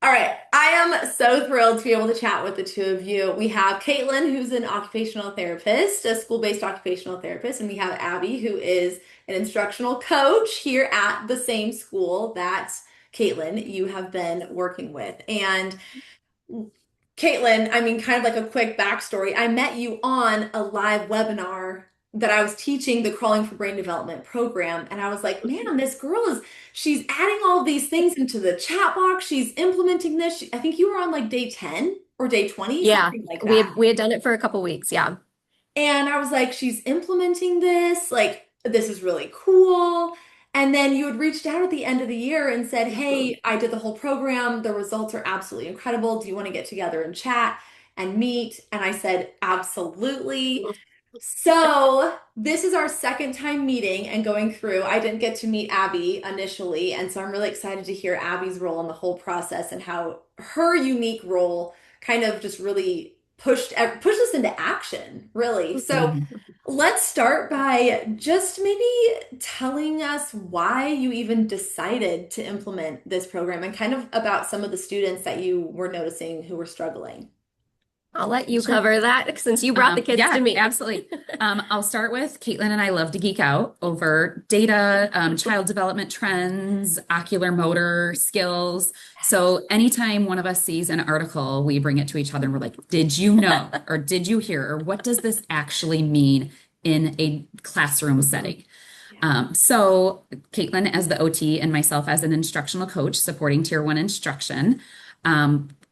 All right. I am so thrilled to be able to chat with the two of you. We have Caitlin, who's an occupational therapist, a school-based occupational therapist, and we have Abby, who is an instructional coach here at the same school that Caitlin, you have been working with. And Caitlin, I mean, kind of like a quick backstory. I met you on a live webinar that I was teaching the Crawling for Brain Development program. And I was like, man, this girl she's adding all of these things into the chat box. She's implementing this. I think you were on like day 10 or day 20, Yeah, something like we that. had we had done it for a couple weeks. Yeah. And I was like, she's implementing this. Like, this is really cool. And then you had reached out at the end of the year and said, hey, I did the whole program. The results are absolutely incredible. Do you want to get together and chat and meet? And I said, absolutely. So this is our second time meeting and going through. I didn't get to meet Abby initially, and so I'm really excited to hear Abby's role in the whole process and how her unique role kind of just really pushed us into action, really. So Mhm. let's start by just maybe telling us why you even decided to implement this program and kind of about some of the students that you were noticing who were struggling. I'll let you Sure. cover that since you brought the kids to Yeah, me. absolutely. I'll start with Caitlin and I love to geek out over data, child development trends, ocular motor skills. So anytime one of us sees an article, we bring it to each other and we're like, did you know? Or did you hear? Or what does this actually mean in a classroom Mhm. setting? So Caitlin as the OT and myself as an instructional coach supporting tier one instruction,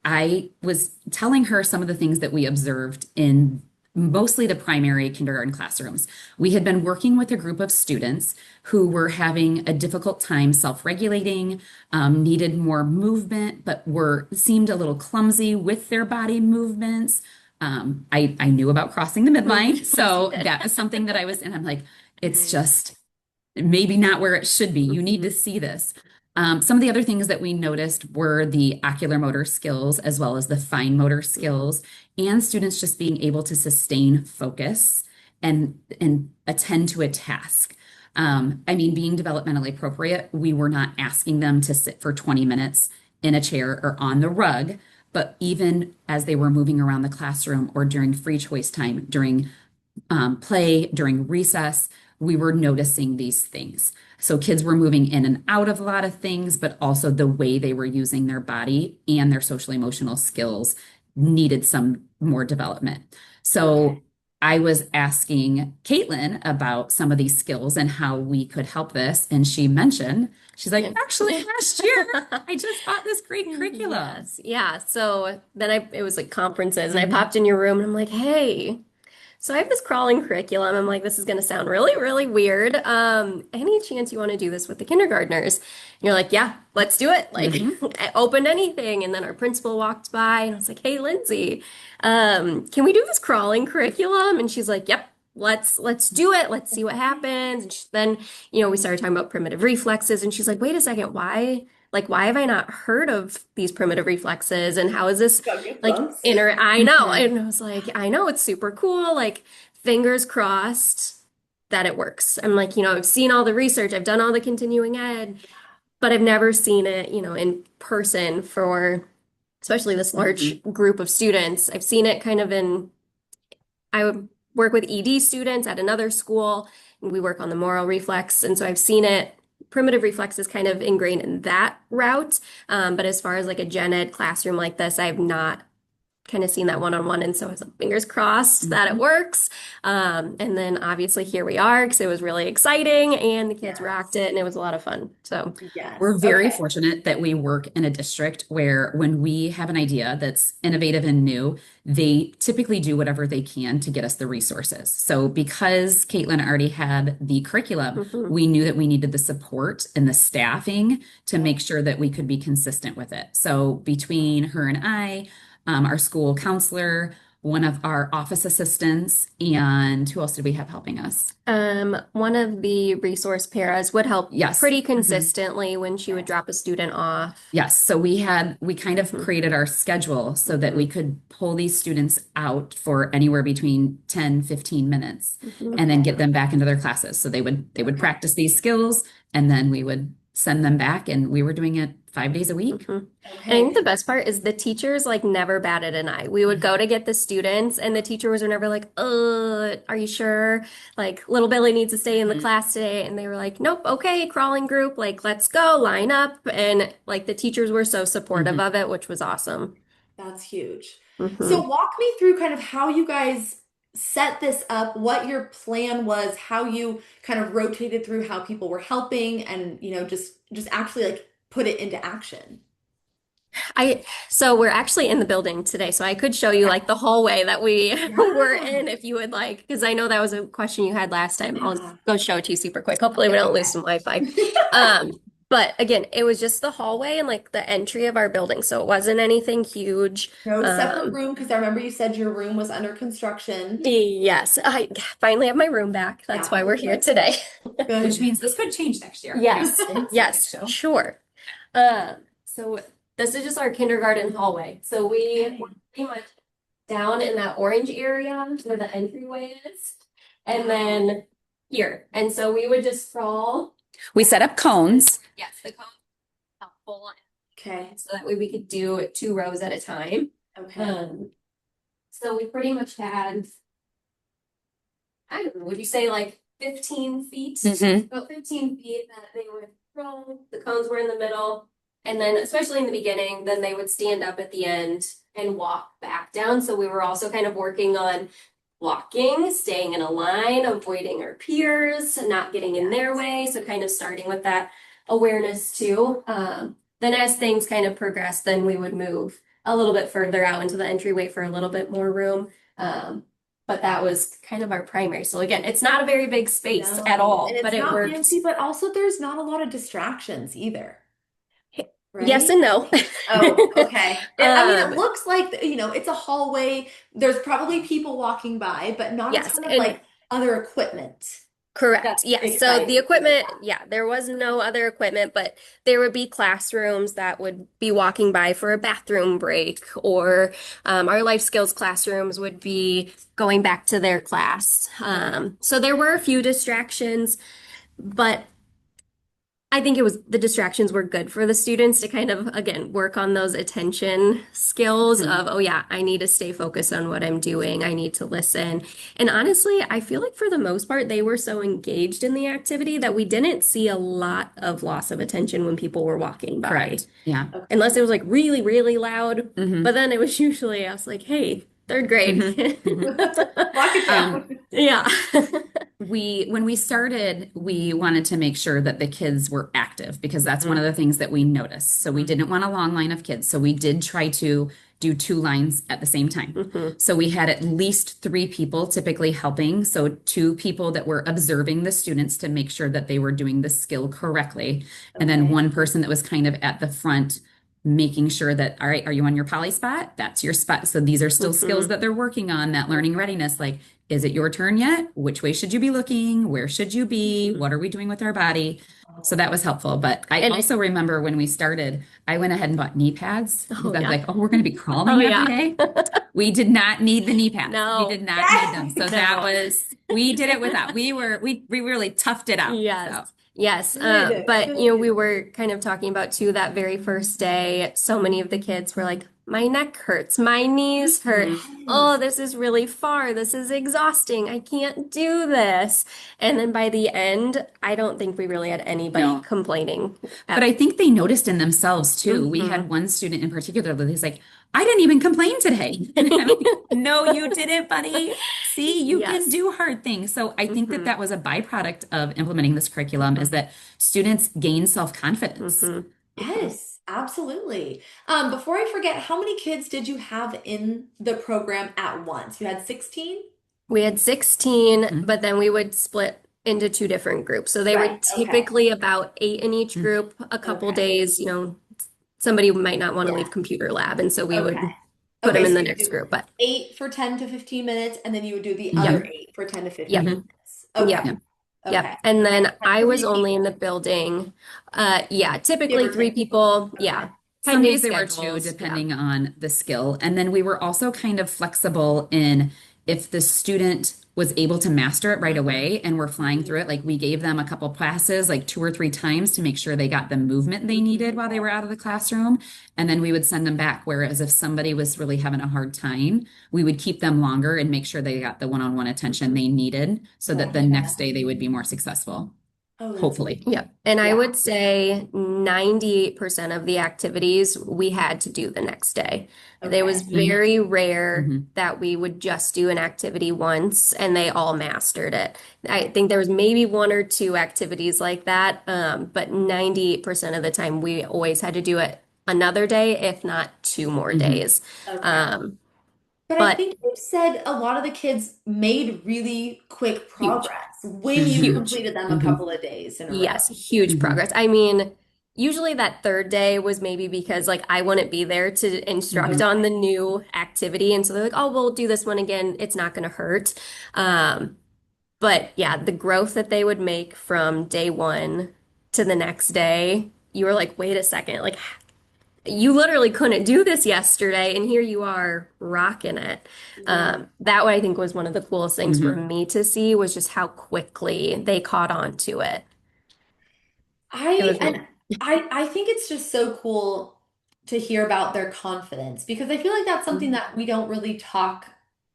I was telling her some of the things that we observed in mostly the primary kindergarten classrooms. We had been working with a group of students who were having a difficult time self-regulating, needed more movement, but were seemed a little clumsy with their body movements. I knew about crossing the midline, Of course you so did. that was something that I was, and I'm like, it's just maybe not where it should be. You need to Mhm. see this. Some of the other things that we noticed were the ocular motor skills as well as the fine motor skills, and students just being able to sustain focus and attend to a task. I mean, being developmentally appropriate, we were not asking them to sit for 20 minutes in a chair or on the rug, but even as they were moving around the classroom or during free choice time, during play, during recess, we were noticing these things. So kids were moving in and out of a lot of things, but also the way they were using their body and their social emotional skills needed some more development. Okay. So I was asking Caitlin about some of these skills and how we could help this. And she mentioned, she's like, Yeah. actually, last year I just bought this great curriculum. Yes. Yeah. So then it was like conferences and I Mhm. popped in your room and I'm like, hey, so I have this crawling curriculum. I'm like, this is going to sound really, really weird. Any chance you want to do this with the kindergartners? And you're like, yeah, let's do it. Like, Mhm. I opened anything. And then our principal walked by and I was like, hey, Lindsay, can we do this crawling curriculum? And she's like, yep. Let's do it. Let's see what happens. And then, we started talking about primitive reflexes, and she's like, "Wait a second, why have I not heard of these primitive reflexes? And how is this Got like goosebumps. inner, I know." Mhm. And I was like, I know it's super cool. Like, fingers crossed that it works. I'm like, I've seen all the research, I've done all the continuing ed, but I've never seen it, in person for especially this large Mhm. group of students. I've seen it kind of I would work with ED students at another school, and we work on the moral reflex. And so I've seen it. Primitive reflex is kind of ingrained in that route. But as far as like a gen ed classroom like this, I have not kind of seen that one-on-one. And so I was like, fingers crossed that it Mhm. works. And then obviously here we are because it was really exciting and the kids rocked Yes. it and it was a lot of fun. So, Yes. We're very Okay. fortunate that we work in a district where when we have an idea that's innovative and new, they typically do whatever they can to get us the resources. So because Caitlin already had the curriculum, mhm. we knew that we needed the support and the staffing to Yeah. make sure that we could be consistent with it. So between her and I, our school counselor, one of our office assistants, and who else did we have helping us? One of the resource paras would help Yes. pretty Mhm. consistently when she would Yes. drop a student off. Yes, so we kind of hmm created our schedule so that we hmm could pull these students out for anywhere between 10, 15 minutes hmm and then get Okay. them back into their classes. So they would Okay. practice these skills and then we would send them back. And we were doing it 5 days a week. Mhm. And I think the Okay. best part is the teachers like never batted an eye. We would go to get the students, and the teachers were never like, are you sure? Like, little Billy needs to stay in the Mhm. class today. And they were like, nope, okay, crawling group, like, let's go, line up. And like the teachers were so supportive Mhm. of it, which was awesome. That's huge. So Hmm. walk me through kind of how you guys set this up, what your plan was, how you kind of rotated through how people were helping and, just actually like put it into action. So we're actually in the building today, so I could show you Okay. like the hallway that we were Yeah. in if you would like, because I know that was a question you had last time. I'll Yeah. go show it to you super quick. Hopefully we Okay. don't lose some Wi-Fi. But again, it was just the hallway and like the entry of our building, so it wasn't anything huge. No separate Um, room because I remember you said your room was under construction. yes, I finally have my room back. That's Yeah. why we're here today. Which Good. means this could change next year. Yes, Yeah. yes, sure. So this is just our kindergarten hallway. So we were pretty much down in that orange area where the entryway is, and then here. And so we would just crawl. We set up cones. Yes, the cone helpful, Okay. so that way we could do 2 rows at a time. Okay. So we pretty much had, I don't know, would you say like 15 feet? Mhm. About 15 feet that they would roll. The cones were in the middle. And then, especially in the beginning, then they would stand up at the end and walk back down. So we were also kind of working on walking, staying in a line, avoiding our peers, not getting in their way. So kind of starting with that awareness too. Then as things kind of progressed, then we would move a little bit further out into the entryway for a little bit more room. But that was kind of our primary. So again, it's not a very big space at No. all, And but it's it not worked. fancy, but also there's not a lot of distractions either, Yes right? and no. Oh, okay. I mean, it Um, looks like, it's a hallway. There's probably people walking by, but not a yes, ton of and like other equipment. correct. That's Yes. So the exciting. equipment, yeah, there was no other equipment, but there would be classrooms that would be walking by for a bathroom break, or our life skills classrooms would be going back to their class. So there were a few distractions, but I think it was the distractions were good for the students to kind of, again, work on those attention skills Mhm. of, oh yeah, I need to stay focused on what I'm doing. I need to listen. And honestly, I feel like for the most part, they were so engaged in the activity that we didn't see a lot of loss of attention when people were walking by. Correct. Yeah. Unless it was like really, really loud. Mhm. But then it was usually, I was like, hey, third grade. Mhm. Walk it Um, down. Yeah. when we started, we wanted to make sure that the kids were active because that's one of Mhm. the things that we noticed. So we didn't want a long line of kids. So we did try to do 2 lines at the same time. Mhm. So we had at least 3 people typically helping. So 2 people that were observing the students to make sure that they were doing the skill correctly. And then Okay. one person that was kind of at the front making sure that, all right, are you on your poly spot? That's your spot. So these are still skills Mhm. that they're working on, that learning readiness. Like, is it your turn yet? Which way should you be looking? Where should you be? What are we doing with our body? So that was helpful. But I And also remember when we started, I went ahead and bought knee pads because oh I was yeah. like, oh, we're going to be Oh crawling every yeah. day. We did not need the knee pads. We No. did not need them. So that No. was, we did it without. We really toughed it out. Yes. So. Yes. Good, But good. we were kind of talking about too that very first day, so many of the kids were like, my neck hurts, my knees hurt. Oh, Yes. this is really far. This is exhausting. I can't do this. And then by the end, I don't think we really had anybody No. complaining But I think they noticed in themselves too. We had one student in particular that was like, I didn't even complain today. And I'm like, no, you didn't, buddy. See, you can Yes. do hard things. So I think that Mhm. that was a byproduct of implementing this curriculum is that students gain self-confidence. Mhm. Yes, absolutely. Before I forget, how many kids did you have in the program at once? You had 16? We had 16, Mhm. but then we would split into 2 different groups. So they were Right. Okay. typically about 8 in each group, a couple Okay. days, somebody might not want to Yeah. leave computer lab, and so we would Okay. put them Okay, in so the you next do group. But 8 for 10 to 15 minutes, and then you would do the Yep. other 8 for 10 to 15 yep, Mhm. minutes. yep, Okay. Yep. yep. Okay. And then I was 3 only in the people, building. Yeah, give typically or 3 take. people. Okay. Yeah, 10 Some day days they were two, schedules. Yeah. depending on the skill. And then we were also kind of flexible in if the student was able to master it right away and we're flying through it, like we gave them a couple classes, like 2 or 3 times to make sure they got the movement they needed while they were out of the classroom. And then we would send them back. Whereas if somebody was really having a hard time, we would keep them longer and make sure they got the one-on-one attention they needed so that the next Gotcha. day they would be more successful, Oh, that's hopefully. Yeah. And I yeah. would say 98% of the activities we had to do the next day. It was Okay. very rare Mhm. that we would just do an activity once and they all mastered it. I think there was maybe one or two activities like that, but 98% of the time we always had to do it another day, if not two more Mhm. days. Okay. Um, But I but think you said a lot of the kids made really quick huge, progress when you Mhm. huge. completed them a Mhm. couple of days in a row. Yes, huge Mhm. progress. I mean, usually that third day was maybe because like I wouldn't be there to instruct Mhm. on the Okay. new activity. And so they're like, oh, we'll do this one again. It's not going to hurt. Um, but yeah, the growth that they would make from day one to the next day, you were like, wait a second, like you literally couldn't do this yesterday, and here you are rocking it. Yeah. That I think was one of the coolest things for Mhm. me to see was just how quickly they caught on to it. It I was and really I think it's just so cool to hear about their confidence because I feel like that's something Mhm. that we don't really talk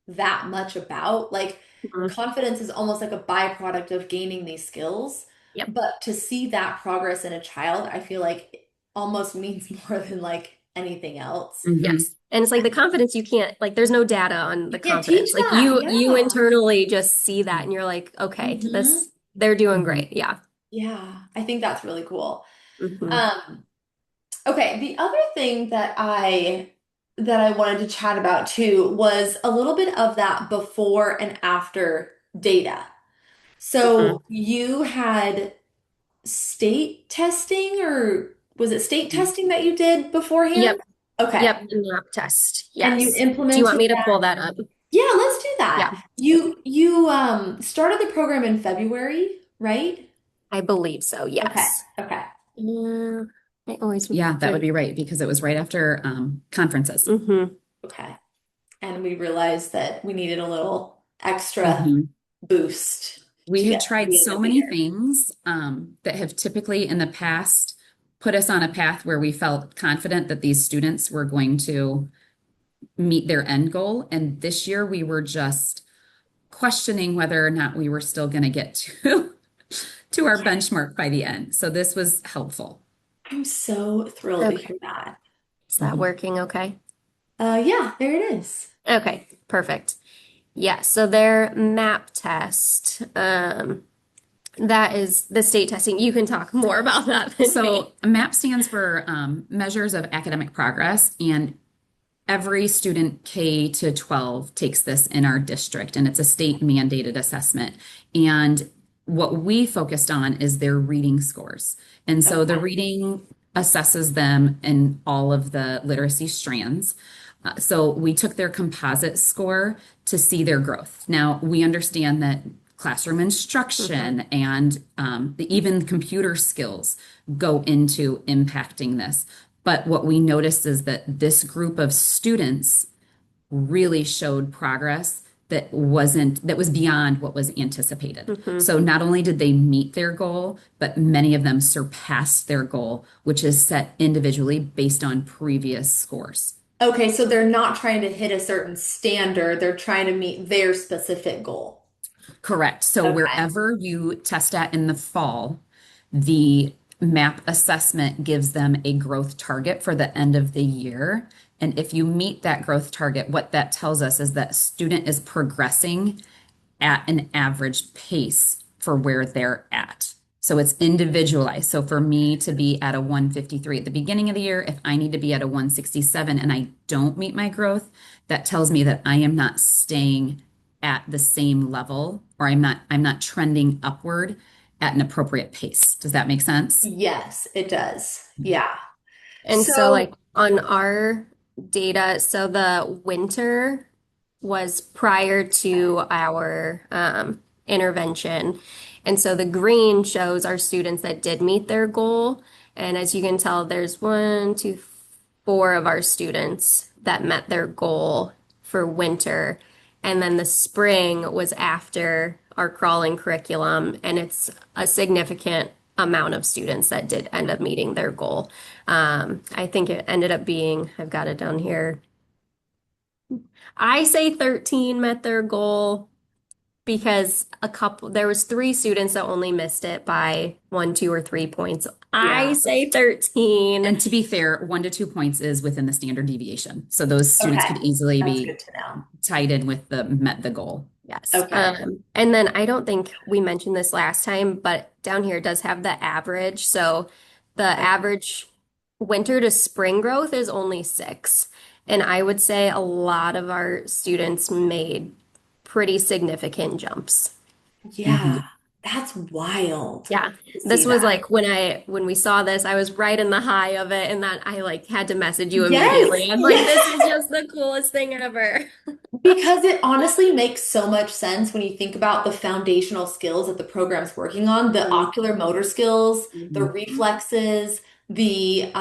that much about. Like Mhm. confidence is almost like a byproduct of gaining these skills, Yep. but to see that progress in a child, I feel like it almost means more than like anything else. Mhm. Yes. And it's like the confidence you can't like there's no data on the You can't teach confidence. Like that. you Yeah. internally just see that and you're like, okay, Hmm. this they're doing Mhm. great. Yeah. Yeah. I think that's really cool. Hmm. Um, Okay, the other thing that I wanted to chat about too was a little bit of that before and after data. Hmm. So you had state testing or was it state testing that you did beforehand? Yep. Okay. Yep. Map test. And you Yes. Do you want implemented me to that. pull that up? Yeah, let's do Yeah. that. You started the program in February, right? I believe so. Okay. Yes. Okay. Yeah. I always Yeah, that would forget. be right because it was right after conferences. Hmm. Okay. And we realized that we needed a little extra Mhm. boost We to had get to tried the end so of the many year. things that have typically in the past put us on a path where we felt confident that these students were going to meet their end goal. And this year we were just questioning whether or not we were still going to get to to our Okay. benchmark by the end. So this was helpful. I'm so thrilled to Okay. hear that. Is that Mhm. working okay? Yeah, there it is. Okay. Perfect. Yeah. So their map test, that is the state testing. You can talk more about that than So me. MAP stands for Measures of Academic Progress, and every student K to 12 takes this in our district, and it's a state mandated assessment. And what we focused on is their reading scores. And so the Okay. reading assesses them in all of the literacy strands. So we took their composite score to see their growth. Now, we understand that classroom Hmm. instruction and even computer skills go into impacting this. But what we noticed is that this group of students really showed progress that was beyond what was anticipated. Hmm. So not only did they meet their goal, but many of them surpassed their goal, which is set individually based on previous scores. Okay, so they're not trying to hit a certain standard, they're trying to meet their specific goal. Correct. So Okay. wherever you test at in the fall, the MAP assessment gives them a growth target for the end of the year. And if you meet that growth target, what that tells us is that student is progressing at an average pace for where they're at. So it's individualized. So for me to be at a 153 at the beginning of the year, if I need to be at a 167 and I don't meet my growth, that tells me that I am not staying at the same level or I'm not trending upward at an appropriate pace. Does that make sense? Yes, it does. Yeah. And so, So, like on our data, so the winter was prior to our intervention. And so the green shows our students that did meet their goal. And as you can tell, there's one, two, four of our students that met their goal for winter. And then the spring was after our crawling curriculum, and it's a significant amount of students that did end up meeting their goal. I think it ended up being, I've got it down here. I say 13 met their goal because there was three students that only missed it by 1, 2, or 3 points. I Yeah. say 13. And to be fair, 1 to 2 points is within the standard deviation. So those students could Okay. easily That's be good to know. tied in with the met the goal. Yes. Okay. And then I don't think we mentioned this last time, but down here it does have the average. So the average winter to spring growth is only 6. And I would say a lot of our students made pretty significant jumps. Yeah. That's wild Yeah. to see This was that. like when we saw this, I was right in the high of it, and that I like had to message you Yes. immediately. I'm like, this is Yes. just the coolest thing ever. Because it honestly makes so much sense when you think about the foundational skills that the program's working on, the Mhm. ocular motor skills, the Mhm. reflexes, the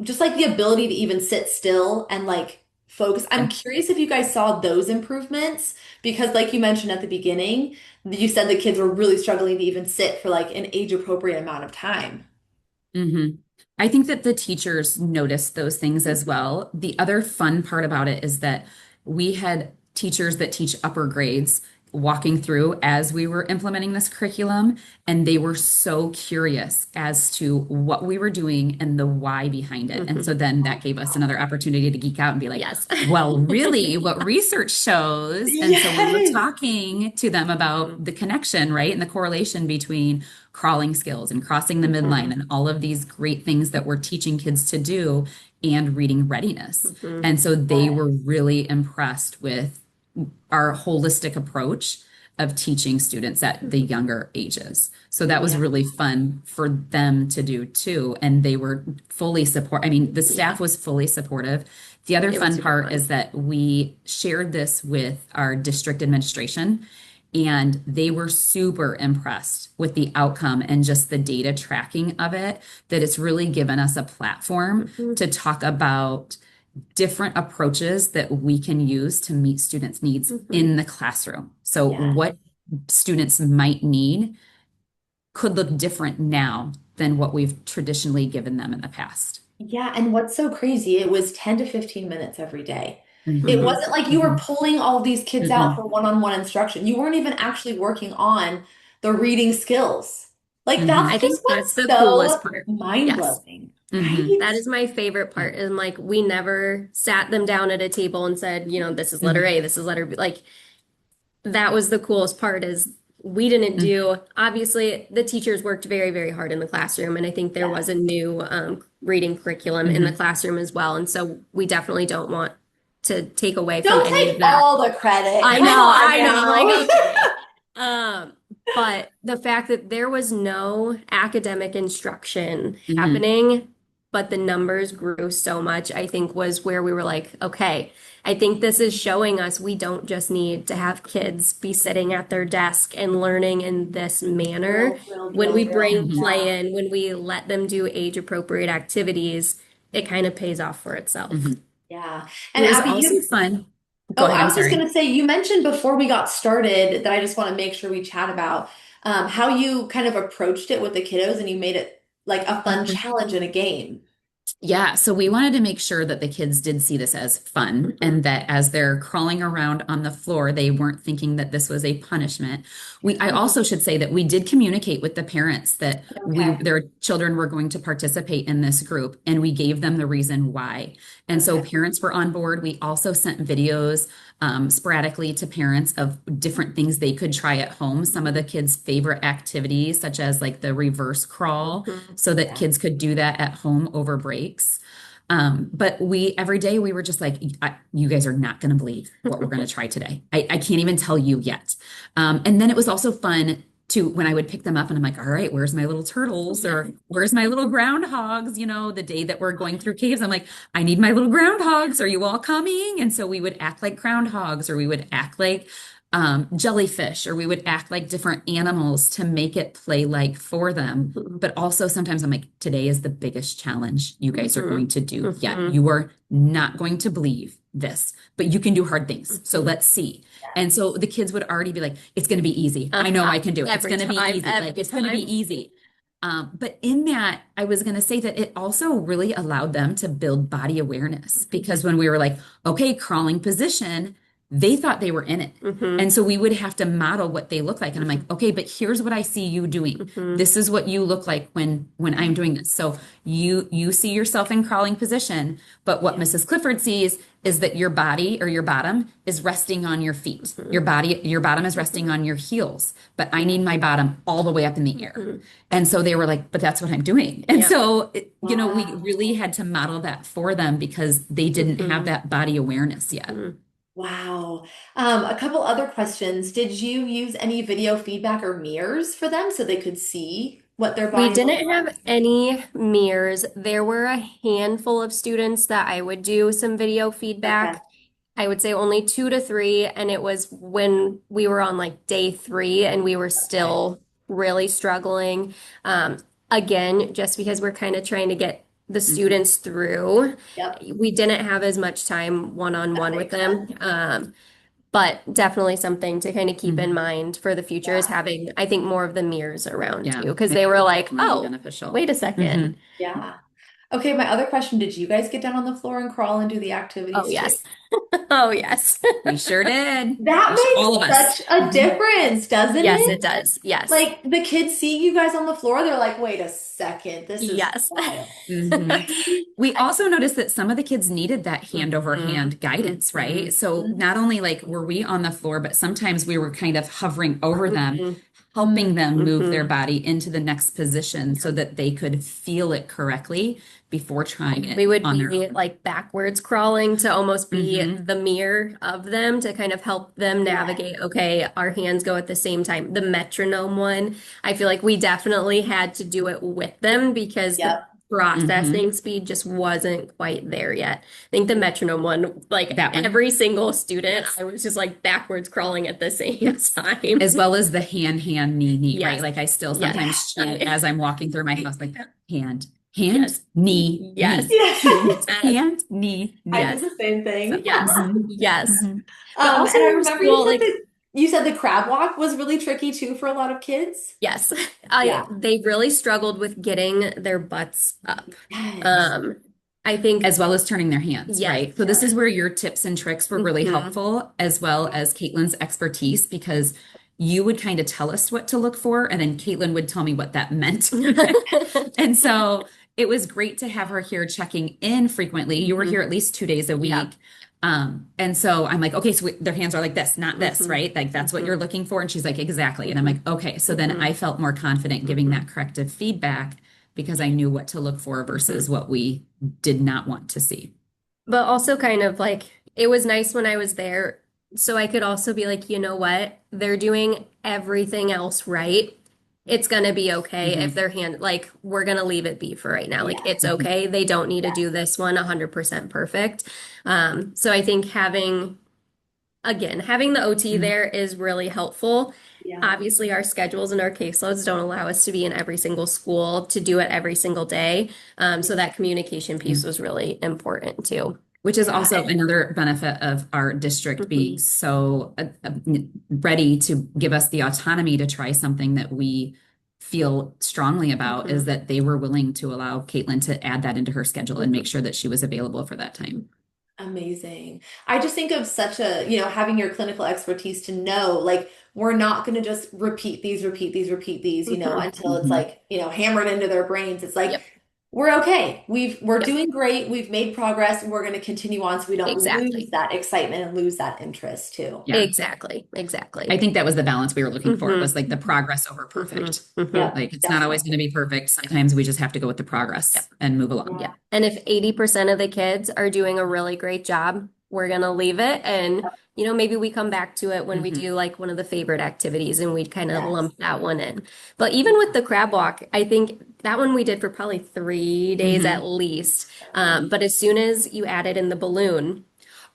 just like the ability to even sit still and like focus. I'm Yeah. curious if you guys saw those improvements because like you mentioned at the beginning, you said the kids were really struggling to even sit for like an age appropriate amount of time. hmm I think that the teachers noticed those things as well. The other fun part about it is that we had teachers that teach upper grades walking through as we were implementing this curriculum, and they were so curious as to what we were doing and the why behind it. And so Mhm. then that gave us another opportunity to geek out and be like, Yes. well, really, what research shows. And so we were Yes. talking to them about the connection, right? And the correlation between crawling skills and crossing the midline Mhm. and all of these great things that we're teaching kids to do and reading readiness. Mhm. And so they were really impressed with our holistic approach of teaching students at the younger ages. So that was Yeah. really fun for them to do too. And they were fully support. I mean, the staff was fully supportive. The other It was fun super part fun. is that we shared this with our district administration, and they were super impressed with the outcome and just the data tracking of it, that it's really given us a platform Mhm. to talk about different approaches that we can use to meet students' needs Mhm. in the classroom. So, Yeah. what students might need could look different now than what we've traditionally given them in the past. Yeah, and what's so crazy, it was 10 to 15 minutes every day. It hmm Mhm. wasn't like you were hmm pulling all these kids out hmm for one-on-one instruction. You weren't even actually working on the reading skills. Like hmm I that's think just that's what's the coolest so part. Yes. mind-blowing, hmm right? That is my favorite Yeah. part. And like we never sat them down at a table and said, this is letter hmm A, this is letter B. Like that was the coolest part is we didn't hmm do, obviously the teachers worked very, very hard in the classroom. And I think there was a Yes. new reading curriculum in the hmm classroom as well. And so we definitely don't want to take away from Don't any of take that. all the credit. I Come know, on I know. I'm like, now. okay. Um, but the fact that there was no academic instruction hmm happening, but the numbers grew so much, I think was where we were like, okay, I think this is showing us we don't just need to have kids be sitting at their desk and learning in this manner. When we bring Yeah. play in, when we let them do age appropriate activities, it kind of pays off for itself. hmm Yeah. It And was Abby, also you fun. Go Oh, ahead. I I'm was just sorry. going to say, you mentioned before we got started that I just want to make sure we chat about how you kind of approached it with the kiddos and you made it like a fun challenge in a game. Yeah, so we wanted to make sure that the kids did see this as fun and Mhm. that as they're crawling around on the floor, they weren't thinking that this was a punishment. I Yeah. also should say that we did communicate with the parents that Okay. their children were going to participate in this group, and we gave them the reason why. And so Okay. parents were on board. We also sent videos sporadically to parents of different things they could try at home. Some of the kids' favorite activities, such as like the reverse crawl, Mhm. so that Yeah. kids could do that at home over breaks. But every day we were just like, you guys are not going to believe what we're going to try today. I can't even tell you yet. And then it was also fun to when I would pick them up and I'm like, all right, where's my little turtles or where's my little groundhogs? The day that we're going through caves, I'm like, I need my little groundhogs. Are you all coming? And so we would act like groundhogs, or we would act like jellyfish, or we would act like different animals to make it play like for them. Mhm. But also sometimes I'm like, today is the biggest challenge you guys are going Mhm. to do yet. Mhm. You are not going to believe this, but you can do hard things. So let's see. And so the kids would already be like, it's going to be easy. I know I can do it. It's Every going to be time, easy. every Like it's going to be time. easy. But in that, I was going to say that it also really allowed them to build body awareness because when we were like, okay, crawling position, they thought they were in it. Mhm. And so we would have to model what they look like. And I'm like, okay, but here's what I see you doing. Mhm. This is what you look like when I'm doing this. So you see yourself in crawling position, but what Mrs. Clifford sees is that your body or your bottom is resting on your feet. Your bottom is resting on your heels, but I need my bottom all the way up in the air. Mhm. And so they were like, but that's what I'm doing. And Yeah. so, we Wow. really had to model that for them because they didn't have Mhm. that body awareness yet. Mhm. Wow. A couple other questions. Did you use any video feedback or mirrors for them so they could see what their We body looked didn't have any mirrors. There were a handful of students that I would do some video like? Okay. feedback. I would say only 2 to 3, and it was when we were on like day 3 and we were Okay. still really struggling. Um, Again, just because we're kind of trying to get the Mhm. students through, Yep. we didn't have as much time That one-on-one with makes sense. them. But definitely something to kind of keep in Mhm. mind for the future is Yeah. having, I think, more of the mirrors around Yeah, too, because it's they were like, really oh, beneficial. wait a second. Mhm. Yeah. Okay, my other question, did you guys get down on the floor and crawl and do the Oh, activities too? yes. Oh, yes. We sure did. That All of makes us. such a Mhm. difference, doesn't Yes, it? it does. Yes. Like the kids see you guys on the floor, they're like, wait a second, this is Yes. wild. Mhm. We also noticed that some of the kids needed that hand over Mhm. hand guidance, Mhm. right? So Mhm. not only like were we on the floor, but sometimes we were kind of hovering over them, Mhm. helping them move their Mhm. body into the next position so that they could feel it correctly before trying it We would on their be own. like backwards crawling to almost be Hmm. the mirror of them to kind of help them Yeah. navigate. Okay, our hands go at the same time. The metronome one, I feel like we definitely had to do it with them because the Yep. Hmm. processing speed just wasn't quite there yet. I think the metronome one, like That one. every single student, I was just like backwards crawling at the same time. As well as the hand, knee, knee, right? Yes. Like I still Yes. sometimes chant as I'm walking through my house, like hand, Yes. knee, Yes. knee, Yeah. hand, knee, I knee. did Yes. the same So, thing. Yes. mhm, Yes. mhm. But also And I in our remember school, like, you said the crab walk was really tricky too for a lot of kids. yes, Yeah. they really struggled with getting their butts up. Yes. Um, I think As well as turning their hands, yes. right? So this is where your tips and tricks were really Mhm. helpful, as well as Caitlin's expertise, because you would kind of tell us what to look for, and then Caitlin would tell me what that meant. And so it was great to have her here checking in frequently. You were Mhm. here at least 2 days a Yeah. week. And so I'm like, okay, so their hands are like this, not this, Mhm. right? Like that's what you're Mhm. looking for. And she's like, exactly. And I'm Mhm. like, okay. So then Mhm. I felt more confident giving Mhm. that corrective feedback because I knew what to look for versus Mhm. what we did not want to see. But also kind of like it was nice when I was there, so I could also be like, you know what? They're doing everything else right. It's gonna be okay if Hmm. their hand, like, we're gonna leave it be for right now. Like, Yeah. it's Hmm. okay. They don't need to Yeah. do this one 100% perfect. So I think having the OT Hmm. there is really helpful. Yeah. Obviously, our schedules and our caseloads don't allow us to be in every single school to do it every single day. So that communication Yeah. piece was really important too. Which is Yeah. also another benefit of our district being Mhm. so ready to give us the autonomy to try something that we feel strongly about is Mhm. that they were willing to allow Caitlin to add that into her schedule and make sure that she was available for that time. Amazing. I just think of such a, having your clinical expertise to know, like, we're not going to just repeat these, Mhm. until it's Mhm. like, hammered into their brains. It's like, Yep. we're okay. We're Yep. doing great. We've made progress and we're going to continue on so we don't lose Exactly. that excitement and lose that interest too. Yeah. Exactly. I Exactly. think that was the balance we were looking for. It Hmm. was like the progress over Hmm. perfect. Hmm. Yep, Like it's not always going to definitely. be perfect. Sometimes we just have to go with the progress and move along. Yeah. Yeah. And if 80% of the kids are doing a really great job, we're gonna leave it. And, maybe we come back to it when we Hmm. do like one of the favorite activities and we'd kind of Yes. lump that one in. But even with the crab walk, I think that one we did for probably 3 days Hmm. at least. But as soon as you added in the balloon,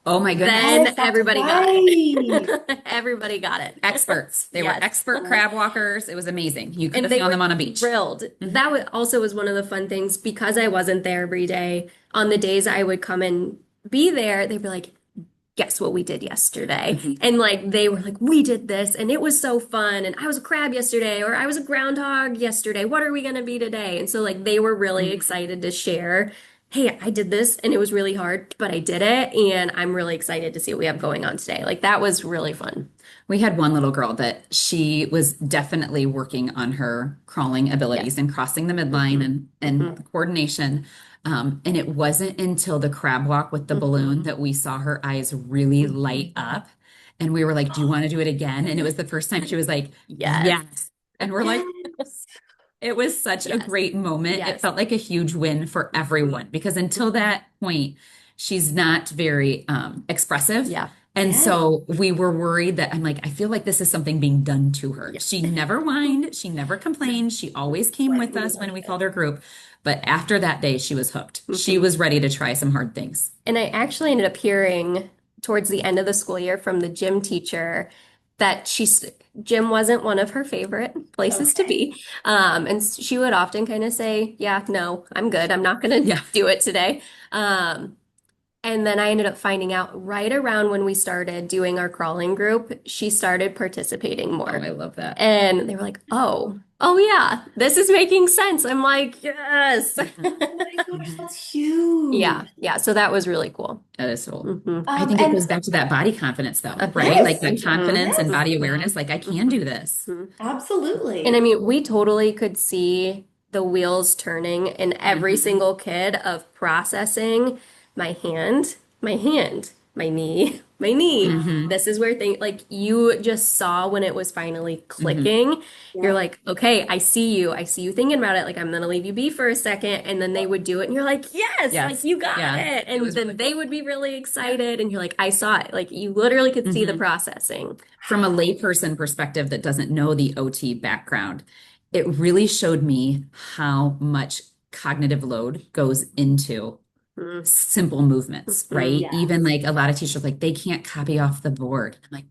Oh my goodness. then Yes, that's everybody got right. it. Everybody got it. Experts. They were Yes. expert crab walkers. It was amazing. You could And have they found were them on a beach. thrilled. Mhm. That also was one of the fun things because I wasn't there every day. On the days I would come and be there, they'd be like, guess what we did yesterday? Mhm. And like they were like, we did this and it was so fun. And I was a crab yesterday, or I was a groundhog yesterday. What are we going to be today? And so like they were really Mhm. excited to share, hey, I did this and it was really hard, but I did it. And I'm really excited to see what we have going on today. Like that was really fun. We had one little girl that she was definitely working on her crawling Yeah. abilities and crossing the midline hmm and hmm coordination. And it wasn't until the crab walk with the balloon hmm that we saw her eyes really light up. And we were like, "Do you want to do it again?" And it was the first time she was like, Yes. "Yes." And we're like, Yes. it was such a Yes. great moment. It Yes. felt like a huge win for everyone because until that point, she's not very expressive. Yeah. And Yes. so we were worried that I'm like, I feel like this is something being done to her. Yeah. She never whined, she never complained. She always came Right. with us when we called her group. But after that day, she was hooked. She Mhm. was ready to try some hard things. And I actually ended up hearing towards the end of the school year from the gym teacher that gym wasn't one of her favorite places to Okay. be. And she would often kind of say, yeah, no, I'm good. I'm not going to Yeah. do it today. Um, and then I ended up finding out right around when we started doing our crawling group, she started participating Oh, more. I love that. And they were like, oh yeah, this is making sense. I'm like, yes. Mhm. Oh my gosh, Mhm. that's huge. Yeah. So that was really cool. That is cool. hmm I think it And goes back to that body confidence, though, right? Like yes, that confidence and yes, body awareness. Like, I can do this. And I absolutely. mean, we totally could see the wheels turning in every Mhm. single kid of processing my hand, my knee. Hmm. This is where things like you just saw when it was finally Hmm. clicking. You're Yep. like, okay, I see you. I see you thinking about it. Like, I'm gonna leave you be for a second. And then they would do it. And you're like, yes, like Yes. you got Yeah. it. It And was then really they cool. would be really excited. And you're like, I saw it. Like you literally could see the Hmm. processing. From a layperson perspective that doesn't know the OT background, it really showed me how much cognitive load goes into simple movements, Mhm. right? Even Yes. like a lot of teachers, like they can't copy off the board. I'm like,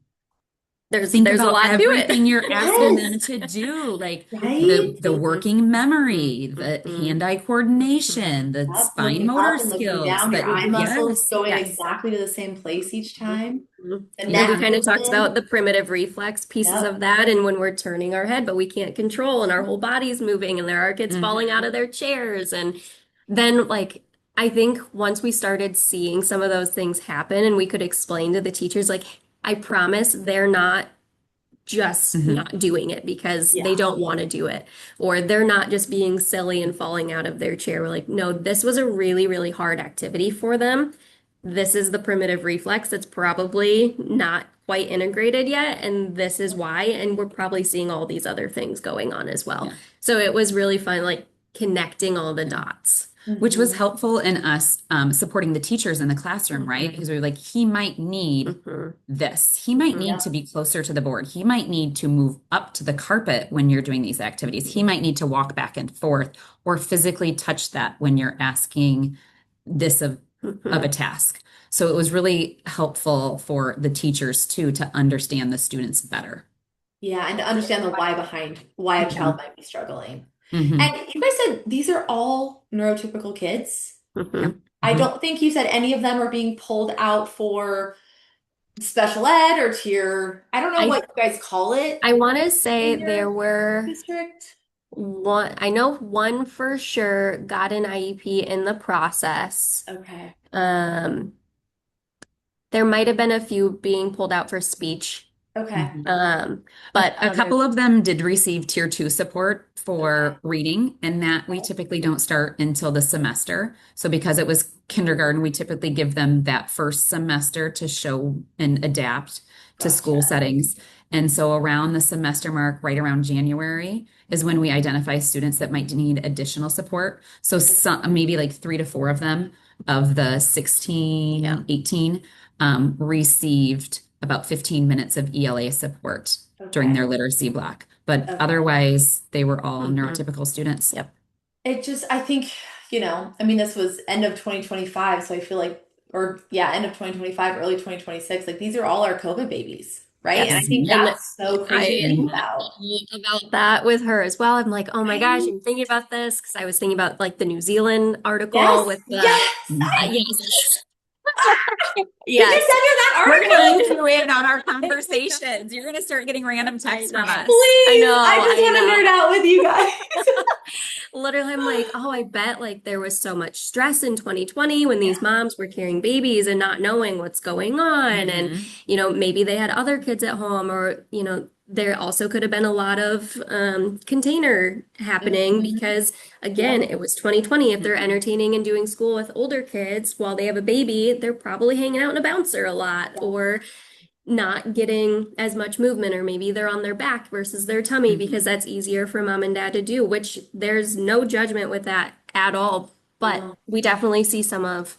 think There's a about lot to everything it. you're asking Yes. them to do, like Right? the working memory, the Mhm. hand-eye coordination, the Yep. fine Looking motor up and looking skills, down, your that eye muscles yes, going yes. exactly to the same place each time. Mhm. The And we neck Yeah. kind of talked movement. about the primitive reflex pieces Yep. of that, and when we're turning our head, but we can't control, and our whole body's moving, and there are kids falling out Hmm. of their chairs. And then, like, I think once we started seeing some of those things happen, and we could explain to the teachers, like, I promise they're not just Hmm. not doing it because they Yeah. don't want to do it, or they're not just being silly and falling out of their chair. We're like, no, this was a really, really hard activity for them. This is the primitive reflex that's probably not quite integrated yet, and this is why. And we're probably seeing all these other things going on as well. Yeah. So it was really fun, like connecting all the Yeah. dots. Which was Mhm. helpful in us supporting the teachers in the classroom, right? Mhm. Because we were like, he might need Mhm. this. He might Mhm. need Yep. to be closer to the board. He might need to move up to the carpet when you're doing these activities. He might need to walk back and forth or physically touch that when you're asking this of a Mhm. task. So it was really helpful for the teachers too to understand the students better. Yeah, and to understand the why behind why a child Hmm. might be struggling. Hmm. And you guys said these are all neurotypical kids. Yep. Mhm. I Hmm. don't think you said any of them are being pulled out for special ed or tier. I don't know I what you guys call it I want to say in there your were district. one, I know one for sure got an IEP in the process. Okay. Um, there might have been a few being pulled out for speech. Okay. Hmm. Um, A, but a other, couple of them did receive tier two support Okay. for reading, and that we typically don't start until the semester. So because it was kindergarten, we typically give them that first semester to show and adapt to school Gotcha. settings. And so around the semester mark, right around January, is when we identify students that might need additional support. So some, maybe like 3 to 4 of them of the yeah. 16, 18 received about 15 minutes of ELA support during Okay. their literacy block. But Okay. otherwise, they were all hmm neurotypical students. Yep. It just, I think, I mean, this was end of 2025, so I feel like, or yeah, end of 2025, early 2026, like these are all our COVID babies, right? And I Yes. think Mhm. And that's so crazy to I think Mhm. about, about that with her as well. I'm like, oh my gosh, right? I'm thinking about this because I was thinking about like the New Zealand article Yes, with the yes. Mhm. yes. Ah, you just Yes. said We're article. gonna loop you in on our conversations. You're gonna start getting random texts from us. I Please, know, I just I want to nerd know. out with you guys. Literally, I'm like, oh, I bet like there was so much stress in 2020 when Yeah. these moms were carrying babies and not knowing what's going on. And, Mhm. maybe they had other kids at home, or, there also could have been a lot of container happening Mhm. because, again, Yep. it was 2020. If they're Mhm. entertaining and doing school with older kids while they have a baby, they're probably hanging out in a bouncer a lot, Yep. or not getting as much movement, or maybe they're on their back versus their tummy because Mhm. that's easier for mom and dad to do, which there's no judgment with that at all. But No. we definitely see some of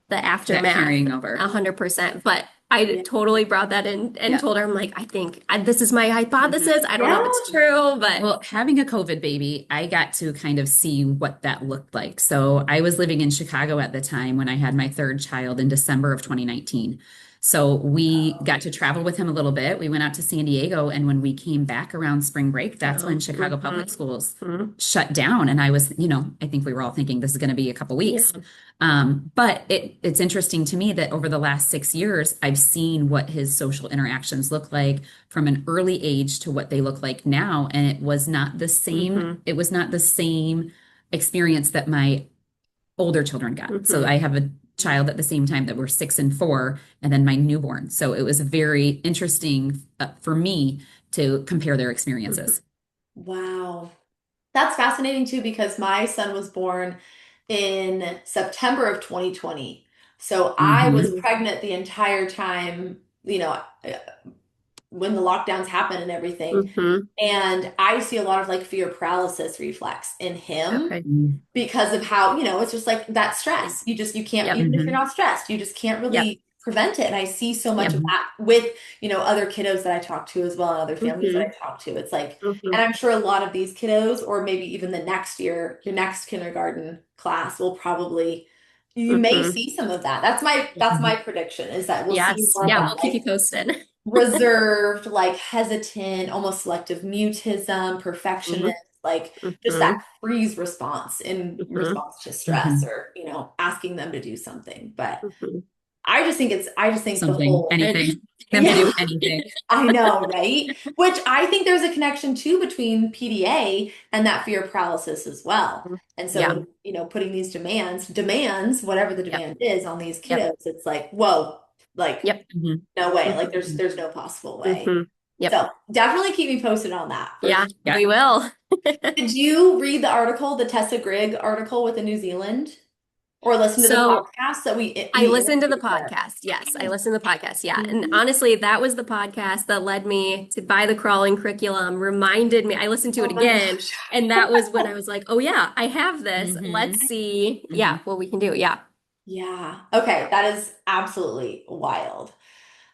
the That aftermath carrying over. 100%. But I Yeah. totally brought that in and Yeah. told her, I'm like, I think this is my hypothesis. I don't know Yeah. if it's true, but Well, having a COVID baby, I got to kind of see what that looked like. So I was living in Chicago at the time when I had my third child in December of 2019. So we got to travel with him a little bit. We went out to San Diego, and when we came back around spring break, that's when Chicago Public Schools mhm. shut down. And I was, I think we were all thinking this is going to be a couple Yeah. weeks. But it's interesting to me that over the last 6 years, I've seen what his social interactions look like from an early age to what they look like now. And it was not the same, Mhm. it was not the same experience that my older children got. So Mhm. I have a child at the same time that were 6 and 4, and then my newborn. So it was very interesting for me to compare their Mhm. experiences. Wow. That's fascinating too because my son was born in September of 2020. So I was Hmm. pregnant the entire time, when the lockdowns happened and everything. Mhm. And I see a lot of like fear paralysis reflex in him Okay. because of how, it's just like that Yeah. stress. You can't, Yep. even if you're Hmm. not stressed, you just can't Yep. really prevent it. And I see so much Yep. of that with, other kiddos that I talk to as well and other families that Mhm. I talk to. It's like, and Mhm. I'm sure a lot of these kiddos, or maybe even the next year, your next kindergarten class will probably, you may Mhm. see some of that. That's my prediction is that we'll see Yes. more of Yeah, that, we'll keep like you posted. reserved, like hesitant, almost selective mutism, perfectionist, Mhm. like just that Mhm. freeze response in Mhm. response to stress Hmm. or, asking them to do something. But Mhm. I just think the Something, whole, And anything, them to yeah, do anything. I know, right? Which I think there's a connection too between PDA and that fear paralysis as well. And so yeah. when, putting these demands, whatever the Yep. demand is on these Yep. kiddos, it's like, whoa, like Yep. Hmm. no way. Like Mhm. there's no possible way. Mhm. Yep. So definitely keep me posted on that for Yeah, sure. Yeah. we will. Did you read the article, the Tessa Grigg article with the New Zealand, or listen to the So podcast that we I we listened to the interviewed her? podcast. Yes, I listened to the podcast. Yeah. And Mhm. honestly, that was the podcast that led me to buy the crawling curriculum, reminded me. I listened to it Oh my again. gosh. And that was when I was like, oh, yeah, I have this. Let's Hmm. see. Hmm. Yeah, what we can do. Yeah. Yeah. Okay, that is absolutely wild.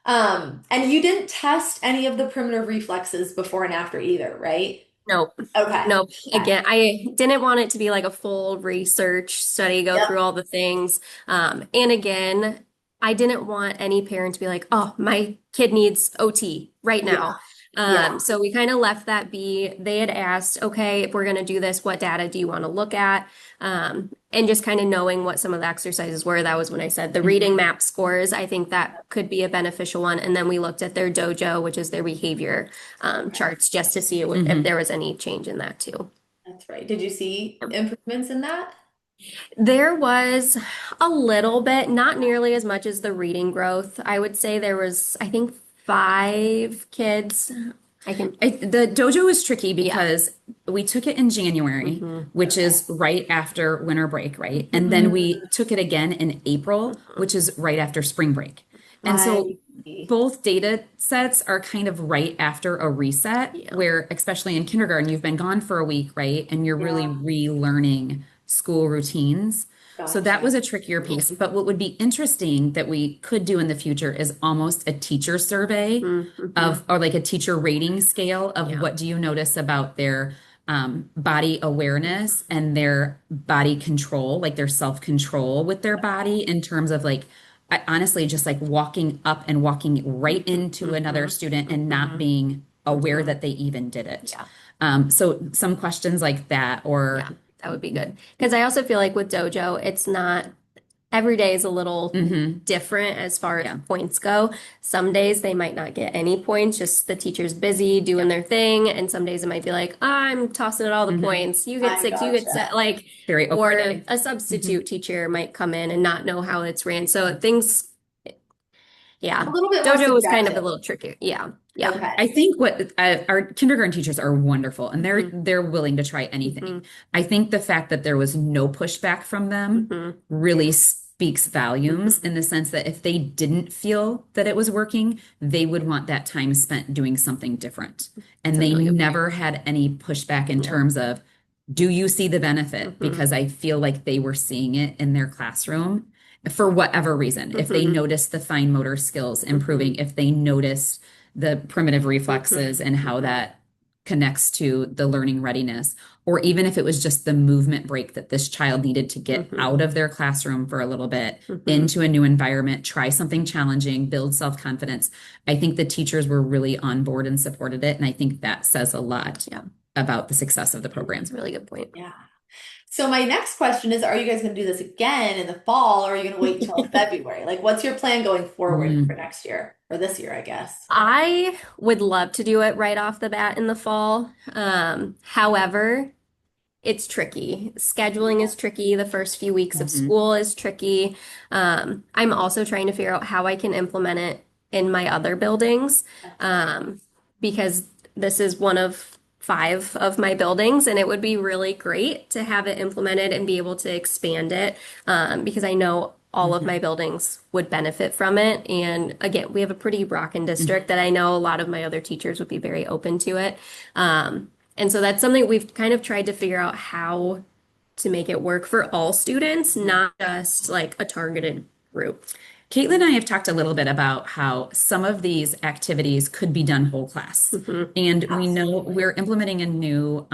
And you didn't test any of the primitive reflexes before and after either, right? Nope. Okay. Nope. Okay. Again, I didn't want it to be like a full research study, go through Yep. all the things. And again, I didn't want any parent to be like, oh, my kid needs OT right Yeah. now. Yeah. So we kind of left that be. They had asked, okay, if we're going to do this, what data do you want to look at? And just kind of knowing what some of the exercises were. That was when I said the reading Hmm. map scores. I think that could be a beneficial one. And then we looked at their dojo, which is their behavior Okay. charts, just to see if Hmm. there was any change in that too. That's right. Did you see improvements in that? There was a little bit, not nearly as much as the reading growth. I would say there was, I think, 5 kids. I can, The dojo is tricky yeah. because we took it in January, Hmm. which Okay. is right after winter break, right? And Hmm. then Mhm. we took it again in April, Hmm. which is right after spring break. And so I see. both data sets are kind of right after a reset, Yeah. where, especially in kindergarten, you've been gone for a week, right? And you're really Yeah. relearning school routines. So that Gotcha. was a trickier piece. But what would be interesting that we could do in the future is almost a teacher survey Hmm. of, or like a teacher rating scale of Yeah. what do you notice about their body awareness and their body control, like their self-control with their body in terms of like, honestly, just like walking up and walking right into another Hmm. student and not Hmm. being aware Hmm. that they even did it. Yeah. So some questions like that, or Yeah. That would be good. Because I also feel like with dojo, it's not. every day is a little Hmm. different as far as Yeah. points go. Some days they might not get any points, just the teacher's busy doing Yep. their thing. And some days it might be like, I'm tossing it all the Hmm. points. You get I six, you get set. gotcha. Like, Very Oprah or day. a Hmm. substitute teacher might come in and not know how it's ran. So things, A yeah. little bit more Dojo was kind of a subjective. little tricky. Yeah. Yeah. Okay. I think what our kindergarten teachers are wonderful, and Hmm. they're willing to try Hmm. anything. I think the fact that there was no pushback from them Hmm. really speaks volumes Hmm. in the sense that if they didn't feel that it was working, they would want that time spent doing something different. It's And a they really good point. never had any pushback in Yeah. terms of, do you see the benefit? Hmm. Because I feel like they were seeing it in their classroom for whatever reason. If they Hmm. noticed the fine motor skills Hmm. improving, if they noticed the primitive Hmm. reflexes and how Hmm. that connects to the learning readiness, or even if it was just the movement break that this child needed to get Hmm. out of their classroom for a little bit Hmm. into a new environment, try something challenging, build self-confidence. I think the teachers were really on board and supported it. And I think that says a lot Yeah. about the success of the It's program. a really good point. Yeah. So my next question is, are you guys going to do this again in the fall, or are you going to wait till February? Like, what's your plan going forward for Mm. next year or this year, I guess? I would love to do it right off the bat in the fall. However, it's tricky. Scheduling is tricky. The first few weeks of Mhm. school is tricky. I'm also trying to figure out how I can implement it in my other buildings, um, because this is one of five of my buildings, and it would be really great to have it implemented and be able to expand it, because I know all of my Mhm. buildings would benefit from it. And again, we have a pretty rockin' Mhm. district that I know a lot of my other teachers would be very open to it. And so that's something we've kind of tried to figure out how to make it work for all students, not just like a targeted group. Caitlin and I have talked a little bit about how some of these activities could be done whole class. Hmm. And we know Absolutely. we're implementing a new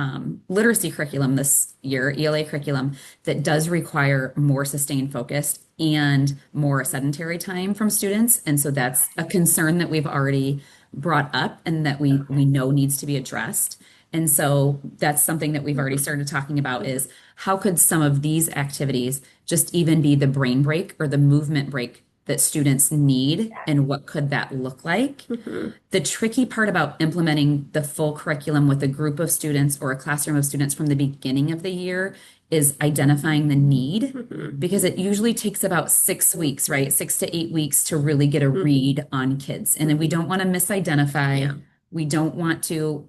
literacy curriculum this year, ELA curriculum, that does require more sustained focus and more sedentary time from students. And so that's a concern that we've already brought up and that we know needs to be addressed. And so that's something that we've already started talking about is how could some of these activities just even be the brain break or the movement break that students need and what could that look like? Hmm. The tricky part about implementing the full curriculum with a group of students or a classroom of students from the beginning of the year is identifying the need Hmm. because it usually takes about 6 weeks, right? 6 to 8 weeks to really get a Hmm. read on kids. And then we don't want to Yeah. misidentify. We don't want to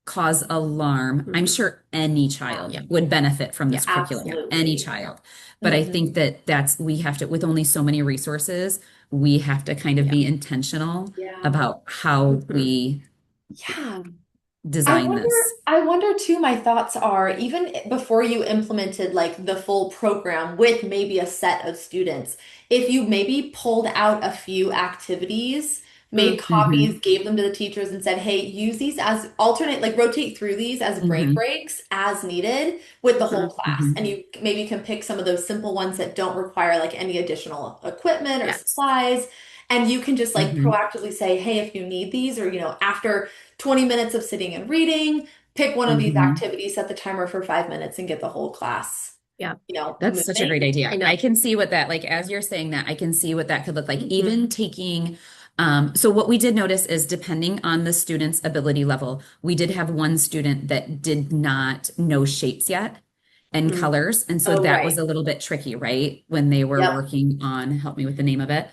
cause alarm. I'm Hmm. sure any Yeah. child would benefit from Yeah. this curriculum, Yeah. any Absolutely. child. But I Mhm. think that we have to, with only so many resources, we have to kind of Yeah. be intentional Yeah. about how Hmm. we Yeah. I design wonder, this. I wonder too, my thoughts are even before you implemented like the full program with maybe a set of students, if you maybe pulled out a few activities, made Hmm. copies, gave them to the teachers and said, hey, use these as alternate, like rotate through these as brain Hmm. breaks as needed with the whole class. Hmm. And you maybe can pick some of those simple ones that don't require like any additional equipment or Yes. supplies. And you can just like Hmm. proactively say, hey, if you need these, or, after 20 minutes of sitting and reading, pick one of these Hmm. activities, set the timer for 5 minutes, and get the whole class, Yeah. That's such a moving. great I idea. know. I can see what that, like, as you're saying that, I can see what that could look like. Hmm. Even taking, so what we did notice is depending on the student's ability level, we did have one student that did not know shapes yet and Hmm. colors. And so Oh, that right. was a little bit tricky, right? When they were Yep. working on, help me with the name of it,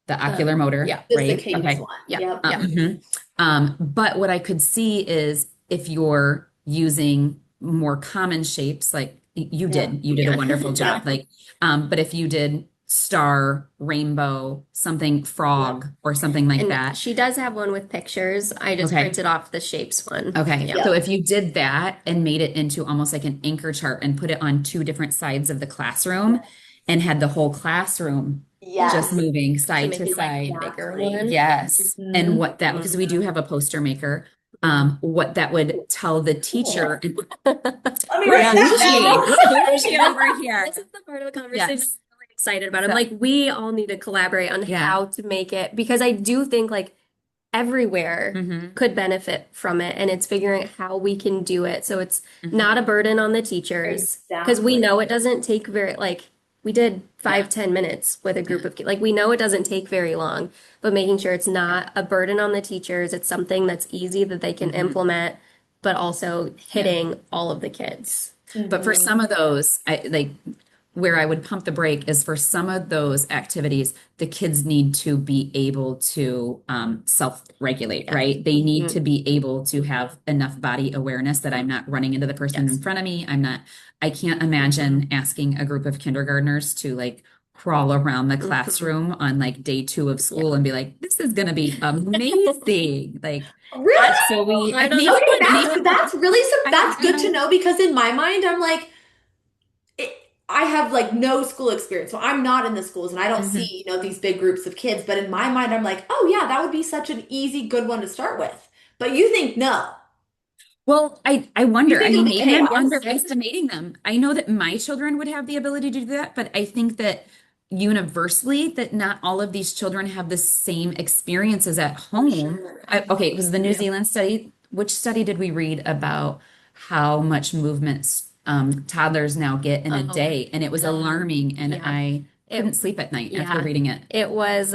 the ocular motor, Yeah. Just the right? cadence Okay. one. Yeah. Yep. Yeah. Mhm. But what I could see is if you're using more common shapes, like Yep. you did a Yeah. wonderful Yep. job. Like, but if you did star, rainbow, something Yep. frog, or something like And that. she does have one with pictures. I just Okay. printed off the shapes one. Okay. Yeah. So Yep. if you did that and made it into almost like an anchor chart and put it on two different sides of the classroom and had the whole classroom just Yes. Hmm. moving So side to maybe like a side. bigger Exactly. one. Yes. And Hmm. what that, Hmm. because we do have a poster maker, Hmm. what that would tell the teacher. Cool. Let me Where's write Yeah. that Bougie? down. Where's Bougie over here? This is the part of the conversation Yes. I'm really excited about. I'm So, like, we all need to collaborate on yeah. how to make it because I do think like everywhere Hmm. could benefit from it, and it's figuring out how we can do it so it's Hmm. not a burden on the teachers because we Exactly. know it doesn't take very like we did Yeah. 5, 10 minutes with a group Yeah. of kids. Like we know it doesn't take very long, but making sure it's not a burden on the teachers. It's something that's easy that they can Mhm. implement, but also Yeah. hitting all of the kids. But for Mhm. some of those, I like where I would pump the brake is for some of those activities, the kids need to be able to self-regulate, Yeah. right? They need Mhm. to be able to have enough body awareness that I'm not running into the person in Yes. front of me. I can't imagine asking a group of kindergartners to like crawl around the Mhm. classroom on like day 2 of Yeah. school and be like, this is going to be amazing. Like, Really? so I don't know. Okay, maybe, that's really that's you good to know, know because in my mind I'm like it, I have like no school experience, so I'm not in the schools and I don't mhm. see, these big groups of kids. But in my mind, I'm like, oh yeah, that would be such an easy, good one to start with. But you think no? Well, I You wonder. I think it'll mean, be maybe I'm chaos? underestimating them. I know that my children would have the ability to do that, but I think that universally that not all of these children have the same experiences at For home. sure. Okay, it was the New Zealand study. Which study did we read about how much movement toddlers now get in a Oh, day? And it was alarming, and yeah. I It, couldn't sleep at night after yeah. reading it. It was,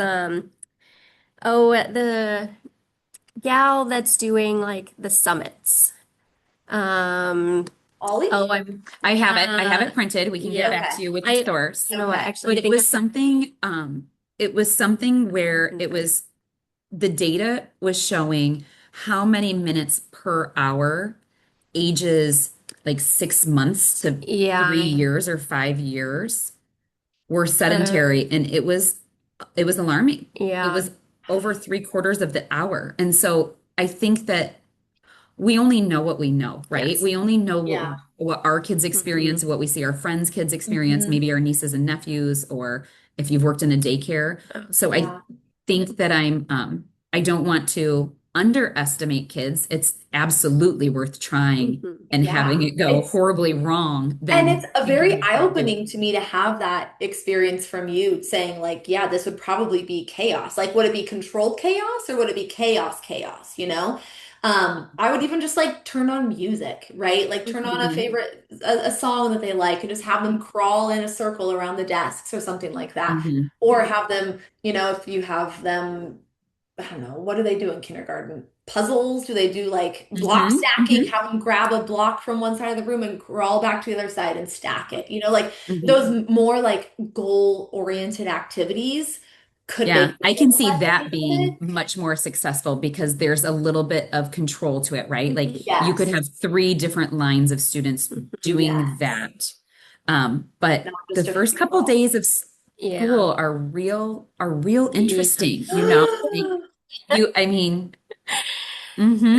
the gal that's doing like the summits. Um, Ollie? oh, I'm, I have it printed. We can get yeah. back Okay. to you with the I, source. you know what, Okay. actually, But I think I it was something where can it find. was the data was showing how many minutes per hour ages like 6 months to three Yeah. years or 5 years were Um, sedentary, and it was alarming. It yeah. was over 3/4 of the hour. And so I think that we only know what we know, right? Yes. We only know Yeah. what our kids Hmm. experience, what we see our friends' kids experience, Hmm. maybe our nieces and nephews, or if you've worked in a daycare. So I Yeah. think that I don't want to underestimate kids. It's absolutely worth trying, Hmm. and Yeah. having it go It's horribly wrong, And it's then a very figuring out how to do eye-opening it. to me to have that experience from you saying like, yeah, this would probably be chaos. Like, would it be controlled chaos or would it be chaos, chaos, you know? I would even just like turn on music, right? Like turn on a Mhm, favorite, a song that they like and just have them crawl in a circle around the desks or something like that. mhm, Or have them, if you have them I don't know, what do they do in kindergarten? Puzzles? Do they do like block mhm, stacking? mhm, Have them grab a block from one side of the room and crawl back to the other side and stack it. Like mhm. those more like goal-oriented activities could Yeah, make I it can see less that being chaotic. much more successful because there's a little bit of control to it, right? Like Hmm. you could Yes. have 3 different lines of students doing Yes. that. But Not the just a first free couple fall. days of Yeah. school are real Yeah. interesting, Like I mean,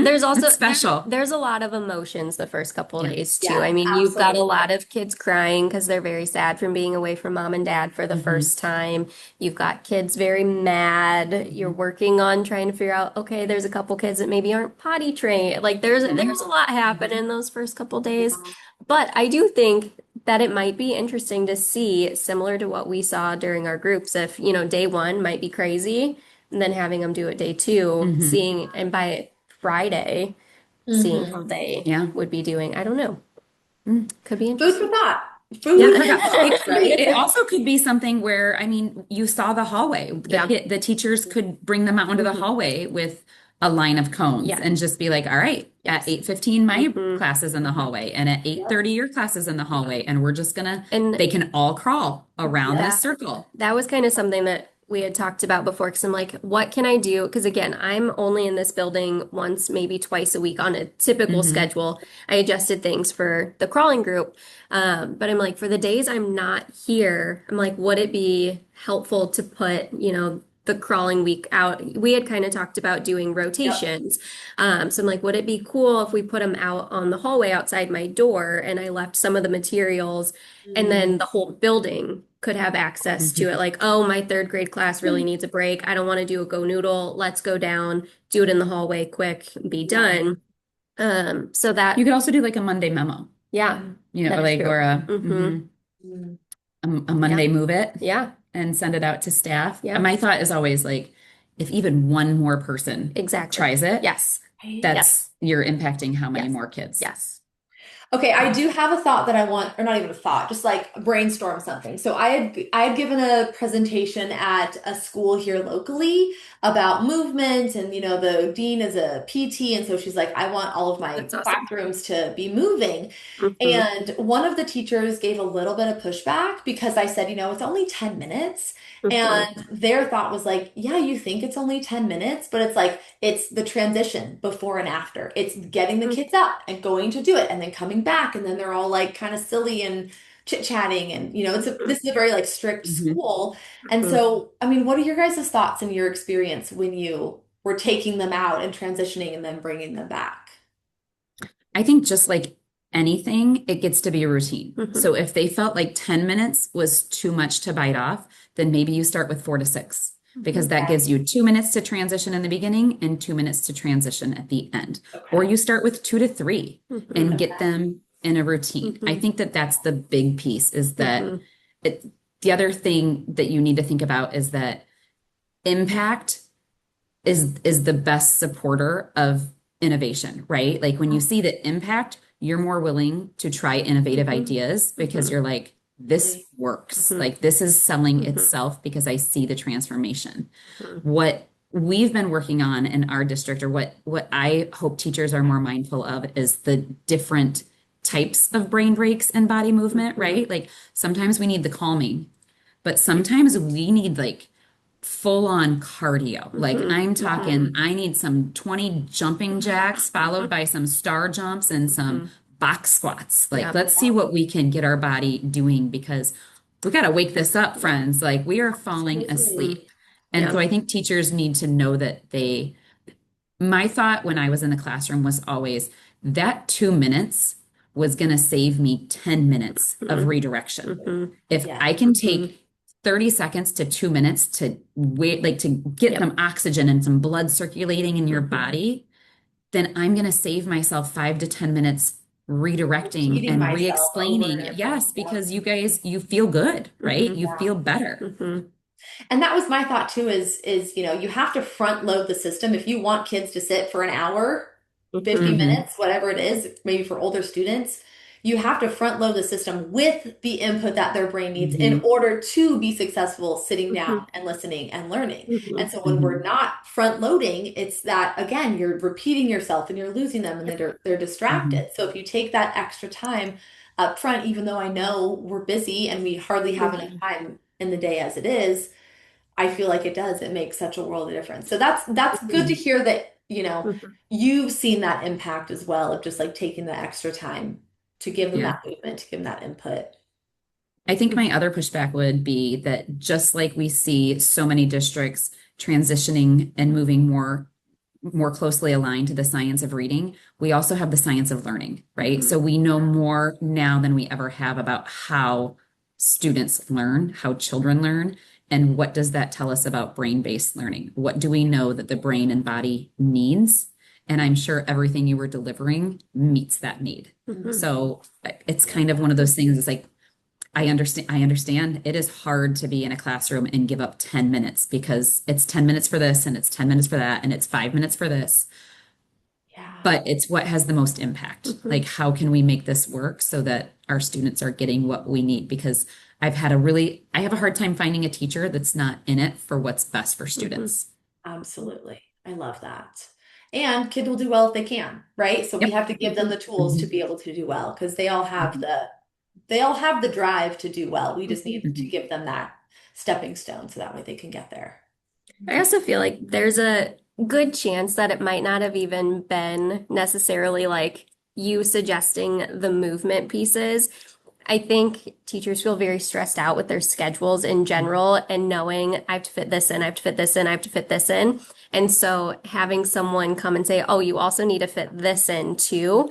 There's it's also special. there's a lot of emotions the first couple Yeah. days too. I Yes, mean, you've got a absolutely. lot of kids crying because they're very sad from being away from mom and dad for the Hmm. first time. You've got kids very mad. You're Hmm. working on trying to figure out, okay, there's a couple kids that maybe aren't potty trained. Like there's a lot happening those first couple days. Yeah. But I do think that it might be interesting to see, similar to what we saw during our groups, if, day one might be crazy, and then having them do it day two, Hmm. seeing, and by Friday, seeing how Hmm. they Yeah. would be doing. I don't know. Mm. Could be Food for interesting. thought. Food Food for for thought. thought, It right? also could be something where, I mean, you saw the hallway. Yeah. The teachers could bring them out into the Hmm. hallway with a line of cones Yeah. and just be like, all right, at Yes. 8:15, my Hmm. class is in the hallway, and at Yep. 8:30, your class is in the hallway, and we're just gonna, And they can all crawl around Yep. this that circle. that was kind of something that we had talked about before because I'm like, what can I do? Because again, I'm only in this building once, maybe twice a week on a typical Hmm. schedule. I adjusted things for the crawling group. But I'm like, for the days I'm not here, I'm like, would it be helpful to put, the crawling week out? We had kind of talked about doing Yep. rotations. So I'm like, would it be cool if we put them out on the hallway outside my door and I left some of the materials and Mm. then the whole building could have access to Hmm. it. Like, oh, my third grade class really needs a break. I don't want to do a go noodle. Let's go down, do it in the hallway quick, be Yeah. done. So You that, could also do like a Monday memo, yeah, that is like, true. or Hmm. Mm. a Yeah, Monday move it yeah, and send it out to staff. yeah, And my thought is always like, if even one more person exactly. tries it, Yes, Right? yes, that's you're impacting how many yes, more kids. yes. Okay, I do have a thought that I want, or not even a thought, just like brainstorm something. So I had given a presentation at a school here locally about movement, and the dean is a PT, and so she's like, I want all of my That's awesome. classrooms to be moving. Hmm. And one of the teachers gave a little bit of pushback because I said, it's only 10 minutes. Hmm. And their thought was like, yeah, you think it's only 10 minutes, but it's like, it's the transition before and after. It's getting the kids up and going to do it and then coming back. And then they're all like kind of silly and chit-chatting. And, this is a very like strict Mhm. school. And so, I mean, what are your guys' thoughts and your experience when you were taking them out and transitioning and then bringing them back? I think just like anything, it gets to be a routine. Hmm. So if they felt like 10 minutes was too much to bite off, then maybe you start with 4 to 6, because that Okay. gives you 2 minutes to transition in the beginning and 2 minutes to transition at the end. Or Okay. you start with 2 to 3 Hmm. and Okay. get them in a routine. I Hmm. think that that's the big piece is that Hmm. it, the other thing that you need to think about is that impact is the best supporter of innovation, right? Like when you see the impact, you're more willing to try innovative Hmm. ideas because Hmm. you're like, this Absolutely. works. Hmm. Like this is selling Hmm. itself because I see the transformation. Hmm. What we've been working on in our district, or what I hope teachers are more mindful of, is the different types of brain breaks and body movement, Hmm. right? Like sometimes we need the calming, but sometimes we need like full on cardio. Like Hmm. I'm Hmm. talking, I need some 20 jumping jacks followed by some star jumps and some Hmm. box squats. Like Yep. let's see what we can get our body doing because we got to wake this up, friends. Like we are falling Absolutely. Hmm. asleep. And so Yep. I think teachers need to know that my thought when I was in the classroom was always that 2 minutes was going to save me 10 minutes of Hmm. redirection. Hmm. If Yeah. I can Hmm. take 30 seconds to 2 minutes to wait, like to get Yep. some oxygen and some blood circulating in your Hmm. body, then I'm going to save myself 5 to 10 minutes redirecting Repeating and myself over and re-explaining. over. Yes, because you guys, you feel good, right? Hmm. You Yeah. feel better. Hmm. And that was my thought too, is you have to front load the system if you want kids to sit for an hour, 50 Hmm. Hmm. minutes, whatever it is, maybe for older students. You have to front load the system with the input that their brain needs in Hmm. order to be successful sitting down Hmm. and listening and learning. Hmm. And so when we're Hmm. not front loading, it's that again, you're repeating yourself and you're losing them and Yep. they're Hmm. distracted. So if you take that extra time up front, even though I know we're busy and we hardly have enough Hmm. time in the day as it is, I feel like it does. It makes such a world of difference. So that's good to hear that, Hmm. you've seen that impact as well of just like taking the extra time to give them Yeah. that movement, to give them that input. I think my other pushback would be that just like we see so many districts transitioning and moving more closely aligned to the science of reading, we also have the science of learning, right? Hmm. So we know more now than we ever have about how students learn, how children learn, and what does that tell us about brain-based learning? What do we know that the brain and body needs? And I'm sure everything you were delivering meets that need. Hmm. So it's Love kind of one of that. those things. It's like I understand it is hard to be in a classroom and give up 10 minutes because it's 10 minutes for this and it's 10 minutes for that and it's 5 minutes for this. Yeah. But it's what has the most impact. Hmm. Like, how can we make this work so that our students are getting what we need? Because I have a hard time finding a teacher that's not in it for what's best for Hmm. students. Absolutely. I love that. And kids will do well if they can, right? So we Yep. have to give them Hmm. the tools to Mhm. be able to do well because Mhm. they all have the drive to do well. We just Hmm. need to Mhm. give them that stepping stone so that way they can get there. I also feel like there's a good chance that it might not have even been necessarily like you suggesting the movement pieces. I think teachers feel very stressed out with their schedules in general and knowing I have to fit this in, I have to fit this in, I have to fit this in. And so having someone come and say, oh, you also need to fit this in too,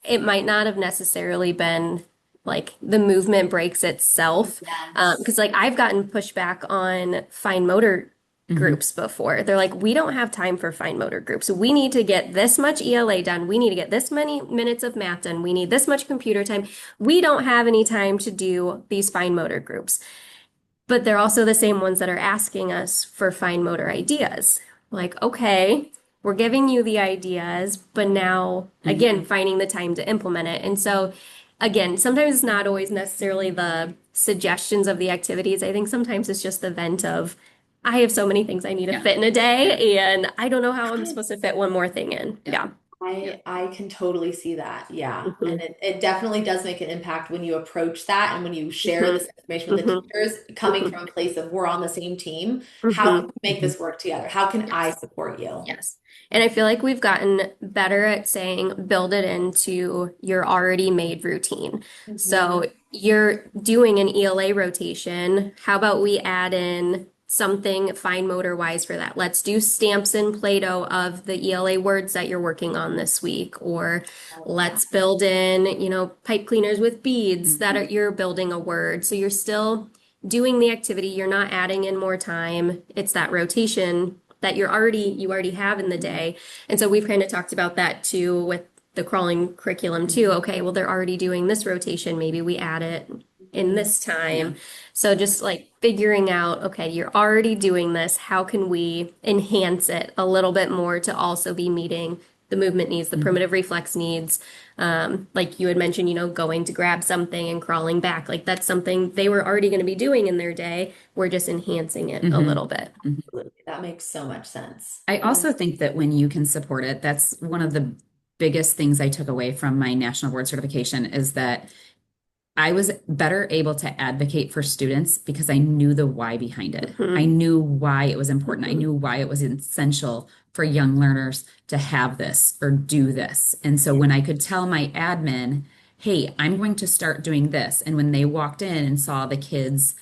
it might not have necessarily been like the movement breaks itself. Yes. Because like I've gotten pushback on fine motor Mhm. groups before. They're like, we don't have time for fine motor groups. We need to get this much ELA done. We need to get this many minutes of math done. We need this much computer time. We don't have any time to do these fine motor groups. But they're also the same ones that are asking us for fine motor ideas. Like, okay. we're giving you the ideas, but now again, finding the time to implement it. And so again, sometimes it's not always necessarily the suggestions of the activities. I think sometimes it's just the vent of, I have so many things I need to Yeah. fit in a day, and I don't know how I'm supposed to fit one more thing in. Yeah. Yeah. I can totally see that. Yeah. And Hmm. it definitely does make an impact when you approach that and when you share Hmm. this information with the Hmm. teachers coming from a place of we're on the same team. How Hmm. can we make Mhm. this work together? How can I Yes. support you? Yes. And I feel like we've gotten better at saying build it into your already made routine. Mhm. So you're doing an ELA rotation. How about we add in something fine motor wise for that? Let's do stamps and Play-Doh of the ELA words that you're working on this week. Or I love that. let's build in, pipe cleaners with beads that Mhm. are you're building a word. So you're still doing the activity, you're not adding in more time. It's that rotation that you already have in the day. And so we've kind of talked about that too with the crawling curriculum too. Okay, well they're already doing this rotation, maybe we add it in Mhm. this Yeah. time. So just like figuring out, okay, you're already doing this, how can we enhance it a little bit more to also be meeting the movement needs, the Mhm. primitive reflex needs. Like you had mentioned, going to grab something and crawling back. Like that's something they were already going to be doing in their day. We're just enhancing it a Mhm. little bit. Mhm. Absolutely. That makes so much sense. I also think that when you can support it, that's one of the biggest things I took away from my national board certification is that I was better able to advocate for students because I knew the why behind it. I Hmm. knew why it was important. I Hmm. knew why it was essential for young learners to have this or do this. And so when I could tell my admin, hey, I'm going to start doing this. And when they walked in and saw the kids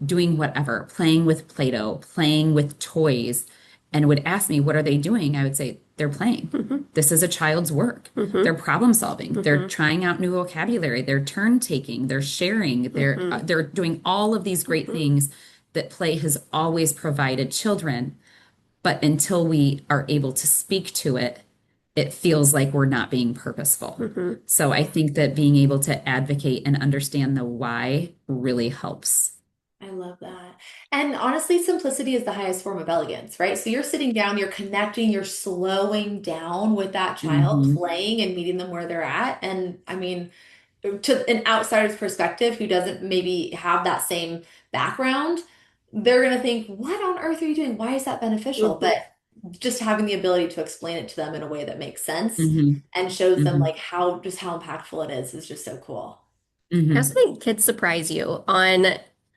doing whatever, playing with Play-Doh, playing with toys, and would ask me, what are they doing? I would say, they're playing. Hmm. This is a child's work. Hmm. They're problem solving. They're Hmm. trying out new vocabulary. They're turn taking. They're sharing. Hmm. They're doing all of these great Hmm. things that play has always provided children. But until we are able to speak to it, it feels like we're not being purposeful. Hmm. So I think that being able to advocate and understand the why really helps. I love that. And honestly, simplicity is the highest form of elegance, right? So you're sitting down, you're connecting, you're slowing down with that child, Hmm. playing and meeting them where they're at. And I mean, to an outsider's perspective who doesn't maybe have that same background, they're going to think, what on earth are you doing? Why is that beneficial? But Hmm. just having the ability to explain it to them in a way that makes sense Hmm. and shows them Hmm. like how impactful it is just so cool. I Hmm. also think kids surprise you on,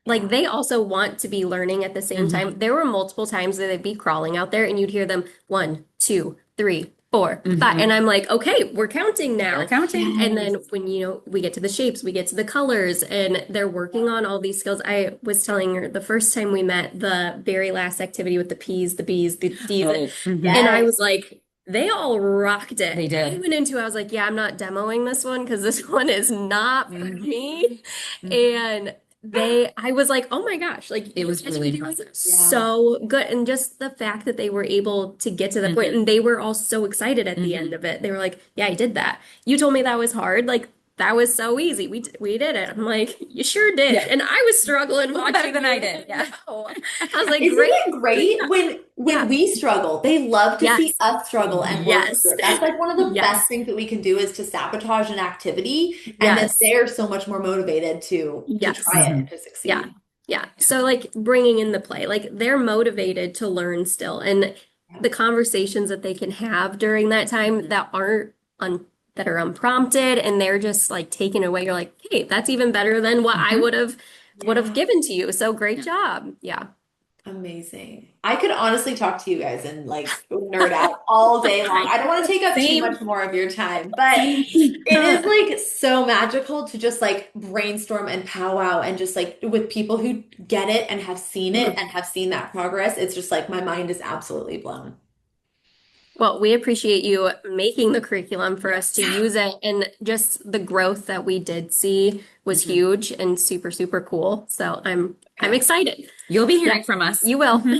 like, Yeah. they also want to be learning at the same Hmm. time. There were multiple times that they'd be crawling out there and you'd hear them 1, 2, 3, 4, 5. And Hmm. I'm like, okay, we're counting We're now. counting. And then Yes. when, we get to the shapes, we get to the colors, and they're working on all these skills. I was telling her the first time we met, the very last activity with the P's, the B's, the D's, Oh, hmm. and I Yes. was like, they all rocked it. They I did. went into, I was like, yeah, I'm not demoing this one because this one is not for Hmm. me. Hmm. And I was like, oh my gosh, like It you was guys really are doing impressive. Yeah. so good. And just the fact that they were able to get to that point, Hmm. and they were all so excited at the end Hmm. of it. They were like, yeah, I did that. You told me that was hard. Like, that was so easy. We did it. I'm like, you sure did. Yeah, And I was struggling a little better watching than you. I did. Yeah. No. I was like, Isn't great. it great when Yeah. we struggle? They love to see Yes. us struggle and work Yes. through it. That's like one of the best Yes. things that we can do is to sabotage an activity, and then Yes. they're so much more motivated to try Yes. it Hmm. and to Yeah. succeed. Yeah. So like bringing in the play, like they're motivated to learn still. And Yeah. the conversations that they can have during that time that aren't un that are unprompted and they're just like taken away. You're like, hey, that's even better than what I Hmm. would have Yeah. given to you. So great Yeah. job. Yeah. Amazing. I could honestly talk to you guys and like nerd out all day long. I don't want to take up too Same. much more of your time, but Same. it is like so magical to just like brainstorm and powwow and just like with people who get it and have seen it and have seen that progress. It's just like my mind is absolutely blown. Well, we appreciate you making the curriculum for us to Yes. use it, and just the growth that we did see was Hmm. huge and super, super cool. So I'm Okay. excited. You'll be Yeah, hearing from us. you will. Hmm.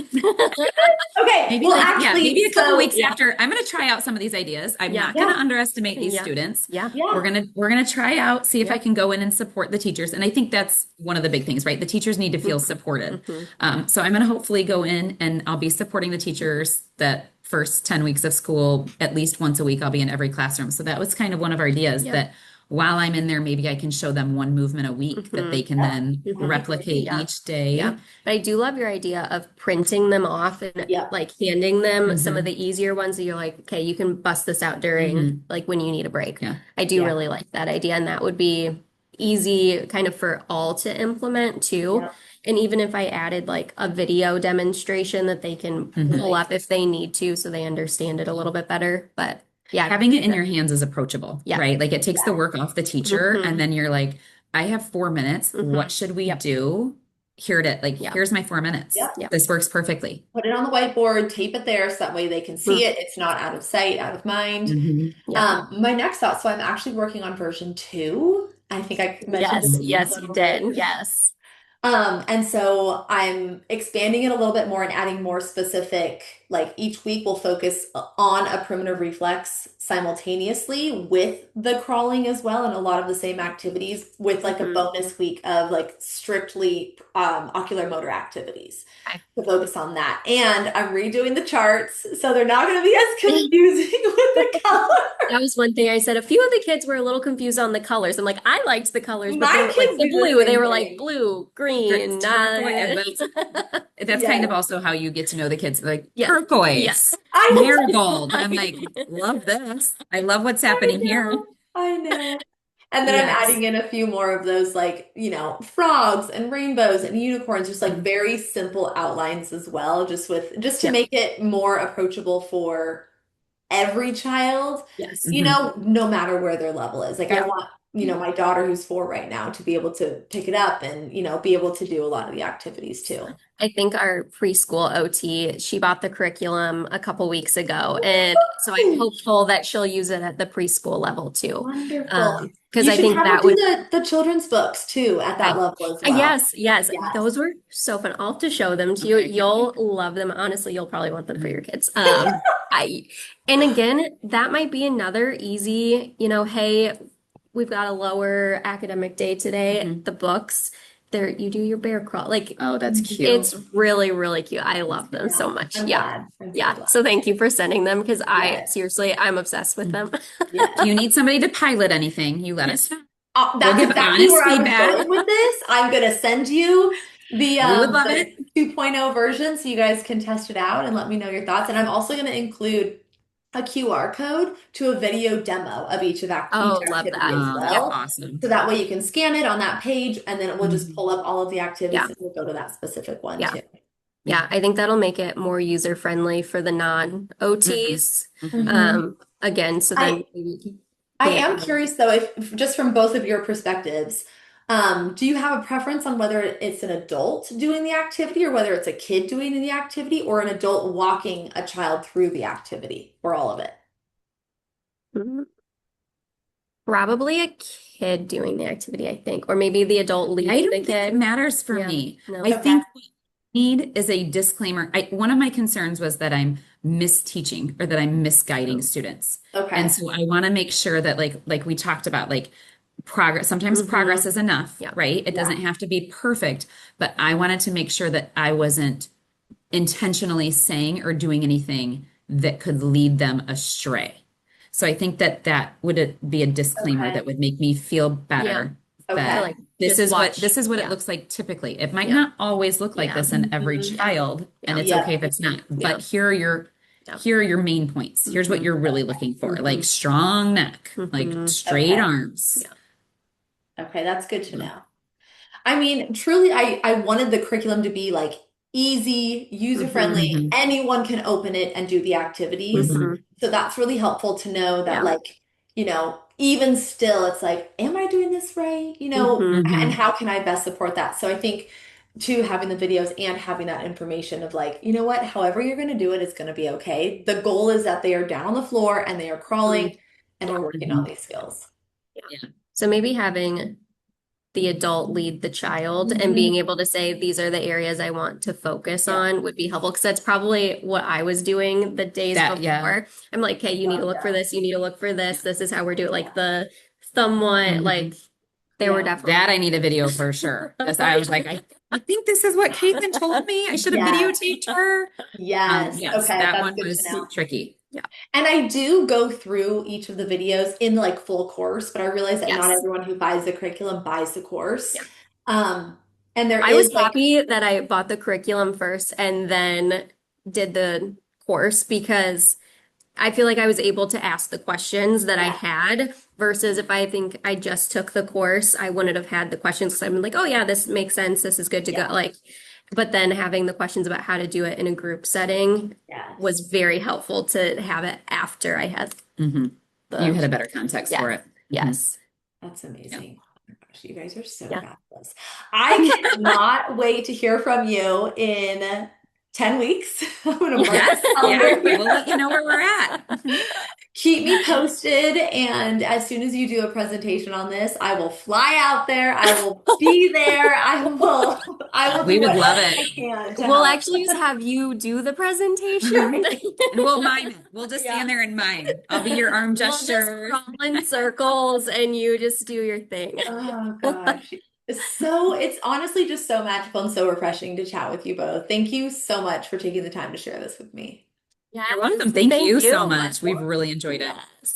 Okay, Okay. Maybe Well, like, yeah, maybe actually, a couple so weeks Yeah. after, I'm going to try out some of these ideas. I'm Yeah. not going to yeah, underestimate these Yeah. students. Yeah. yeah. We're going to try out, see if I Yep. can go in and support the teachers. And I think that's one of the big things, right? The teachers need to feel Mhm. supported. Mhm. So I'm going to hopefully go in and I'll be supporting the teachers that first 10 weeks of school, at least once a week, I'll be in every classroom. So that was kind of one of our ideas Yep. that while I'm in there, maybe I can show them one movement a week that they Mhm. can Yeah, then that'd be Mhm. replicate great. Yeah. each Yeah. day. But I do love your idea of printing them off and Yep. like handing them some of Hmm. the easier ones that you're like, okay, you can bust this out during Hmm. like when you need a break. Yeah. I do Yeah. really like that idea. And that would be easy kind of for all to implement too. Yep. And even if I added like a video demonstration that they can Hmm. pull Nice. up if they need to so they understand it a little bit better. But yeah, Having it in your hands is approachable, yeah. right? Like it takes the Yeah. work off the teacher, and Hmm. then you're like, I have 4 minutes. Hmm. What should we Yep. do? Here it is. Like, Yeah. here's my 4 minutes. Yep. Yep. This works perfectly. Put it on the whiteboard, tape it there so that way they can see Mm. it. It's not out of sight, out of mind. Hmm. Yep. My next thought, so I'm actually working on version 2. I think I mentioned this Yes. a Yes, you little bit. did. Yes. And so I'm expanding it a little bit more and adding more specific, like each week we'll focus on a primitive reflex simultaneously with the crawling as well, and a lot of the same activities with like a Hmm. bonus week of like strictly ocular motor activities to focus on that. And I'm redoing the charts, so they're not going to be as confusing with the color. That was one thing I said. A few of the kids were a little confused on the colors. I'm like, I liked the colors, but My then like kids the do the blue, they same were like thing. blue, green, Turquoise, and that's kind Yeah. of also how you get to know the kids. Like Yes. turquoise, Yes. I marigold. I'm like, love this. I love what's I happening here. know, I know. And then I'm Yes. adding in a few more of those, like, frogs and rainbows and unicorns, just like very simple outlines as well, just to Yep. make it more approachable for every child, Yes. Hmm. no matter where their level is. Like I Yep. want, my daughter who's 4 right now to be able to pick it up and, be able to do a lot of the activities too. I think our preschool OT, she bought the curriculum a couple weeks ago. And so I'm Woo! hopeful that she'll use it at the preschool level too. Wonderful. Because You I should think have her that do would, the children's books too at that I, level as well. yes, yes, Yes. those were so fun. I'll have to show them to you. Okay. You'll love them. Honestly, you'll probably want them for your kids. I, and again, that might be another easy, hey, we've got a lower academic day today. Mhm. The books, there, you do your bear crawl. Like, Oh, that's cute. it's really, really cute. I love them so Yeah, much. I'm Yeah. glad. I'm so Yeah. glad. So thank you for sending them because I Yes. seriously, I'm obsessed with them. Yes. If you need somebody to pilot anything, you let us know. We'll That's give exactly honest where I was feedback. going with this. I'm gonna send you the We would um love the it. 2.0 version so you guys can test it out and let me know your thoughts. And I'm also gonna include a QR code to a video demo of each Oh, love activity that. as Oh, that's Yep. well. awesome. So that way you can scan it on that page and then it will just Mhm. pull up all of the Yeah. activities and we'll go to that specific one Yeah. too. Yeah. I think that'll make it more user friendly for the Mhm. non-OTs. Mhm. Mhm. Again, so then I maybe I they am curious though, if just from both of your perspectives, do you have a preference on whether it's an adult doing the activity or whether it's a kid doing the activity or an adult walking a child through the activity or all of it? Mhm. Probably a kid doing the activity, I think, or maybe the adult I leading the don't think it kid. matters for Yeah. me. No. I Okay. think what we need is a disclaimer. One of my concerns was that I'm misteaching or that I'm misguiding students. And Okay. so I want to make sure that like we talked about, like progress, sometimes Hmm. progress is enough, Yeah. right? It Yeah. doesn't have to be perfect, but I wanted to make sure that I wasn't intentionally saying or doing anything that could lead them astray. So I think that that would be a disclaimer Okay. that would make me feel Yeah. better To Okay. that like just watch. this is what it Yeah. looks like typically. It might Yeah. not always look like Yeah. this in every Mhm. child, and Yeah. it's Yeah. okay if it's not. Yeah. But Yeah. here are your main points. Here's what Hmm. you're really looking for. Like Hmm. strong neck, like Hmm. straight Okay. arms. Yeah. Okay, that's good to Mhm. know. I mean, truly, I wanted the curriculum to be like easy, Hmm. user-friendly. Mhm. Anyone can open it and do the activities. Mhm. Hmm. So that's really helpful to know that, Yeah. like, even still, it's like, am I doing this right? Hmm. And Mhm. how can I best support that? So I think, too, having the videos and having that information of like, you know what, however you're going to do it, it's going to be okay. The goal is that they are down on the floor and they are Hmm. crawling and Yeah. we're working on Mhm. these skills. Yeah. Yeah. So maybe having the adult lead the child and Mhm. being able to say, these are the areas I want to focus Yeah, on would be helpful because that's probably what I was doing the days That, yeah. before. I'm like, okay, you need to love look for that. this, you need to look for this. This is how we're doing like the somewhat like Mhm. there were Yeah. That definitely I need a video for sure. Because I was like, I think this is what Caitlin told me. I should have Yes. videotaped her. Yes. Yes, Okay, that that's one good to was know. tricky. yeah. And I do go through each of the videos in like full course, but I realize that not Yes. everyone who buys the curriculum buys the course. Yeah. Um, and there I was is like, happy that I bought the curriculum first and then did the course because I feel like I was able to ask the questions that I yeah, had versus if I think I just took the course, I wouldn't have had the questions because I'm like, oh yeah, this makes sense. This is good to go. yeah, Like, but then having the questions about how to do it in a group setting was yes. very helpful to have it after I had Hmm. You the, had a better context for yeah, it. Hmm. yes. That's Yeah. amazing. Oh my gosh, you guys are so Yeah. fabulous. I cannot wait to hear from you in 10 weeks. I'm gonna mark Yes. the Yeah. calendar We'll here. let you know where we're at. Keep me posted, and as soon as you do a presentation on this, I will fly out there. I will be there. I will We do would love whatever it. I can to We'll help. actually just have you do the presentation. Mhm. And we'll mime it. We'll just Yeah. stand there and mime. I'll be your arm We'll just gesture. crawl in circles and you just do your thing. Oh gosh. It's honestly just so magical and so refreshing to chat with you both. Thank you so much for taking the time to share this with me. You're Yes, welcome. Thank thank you so you. much. We've really enjoyed it. Yes.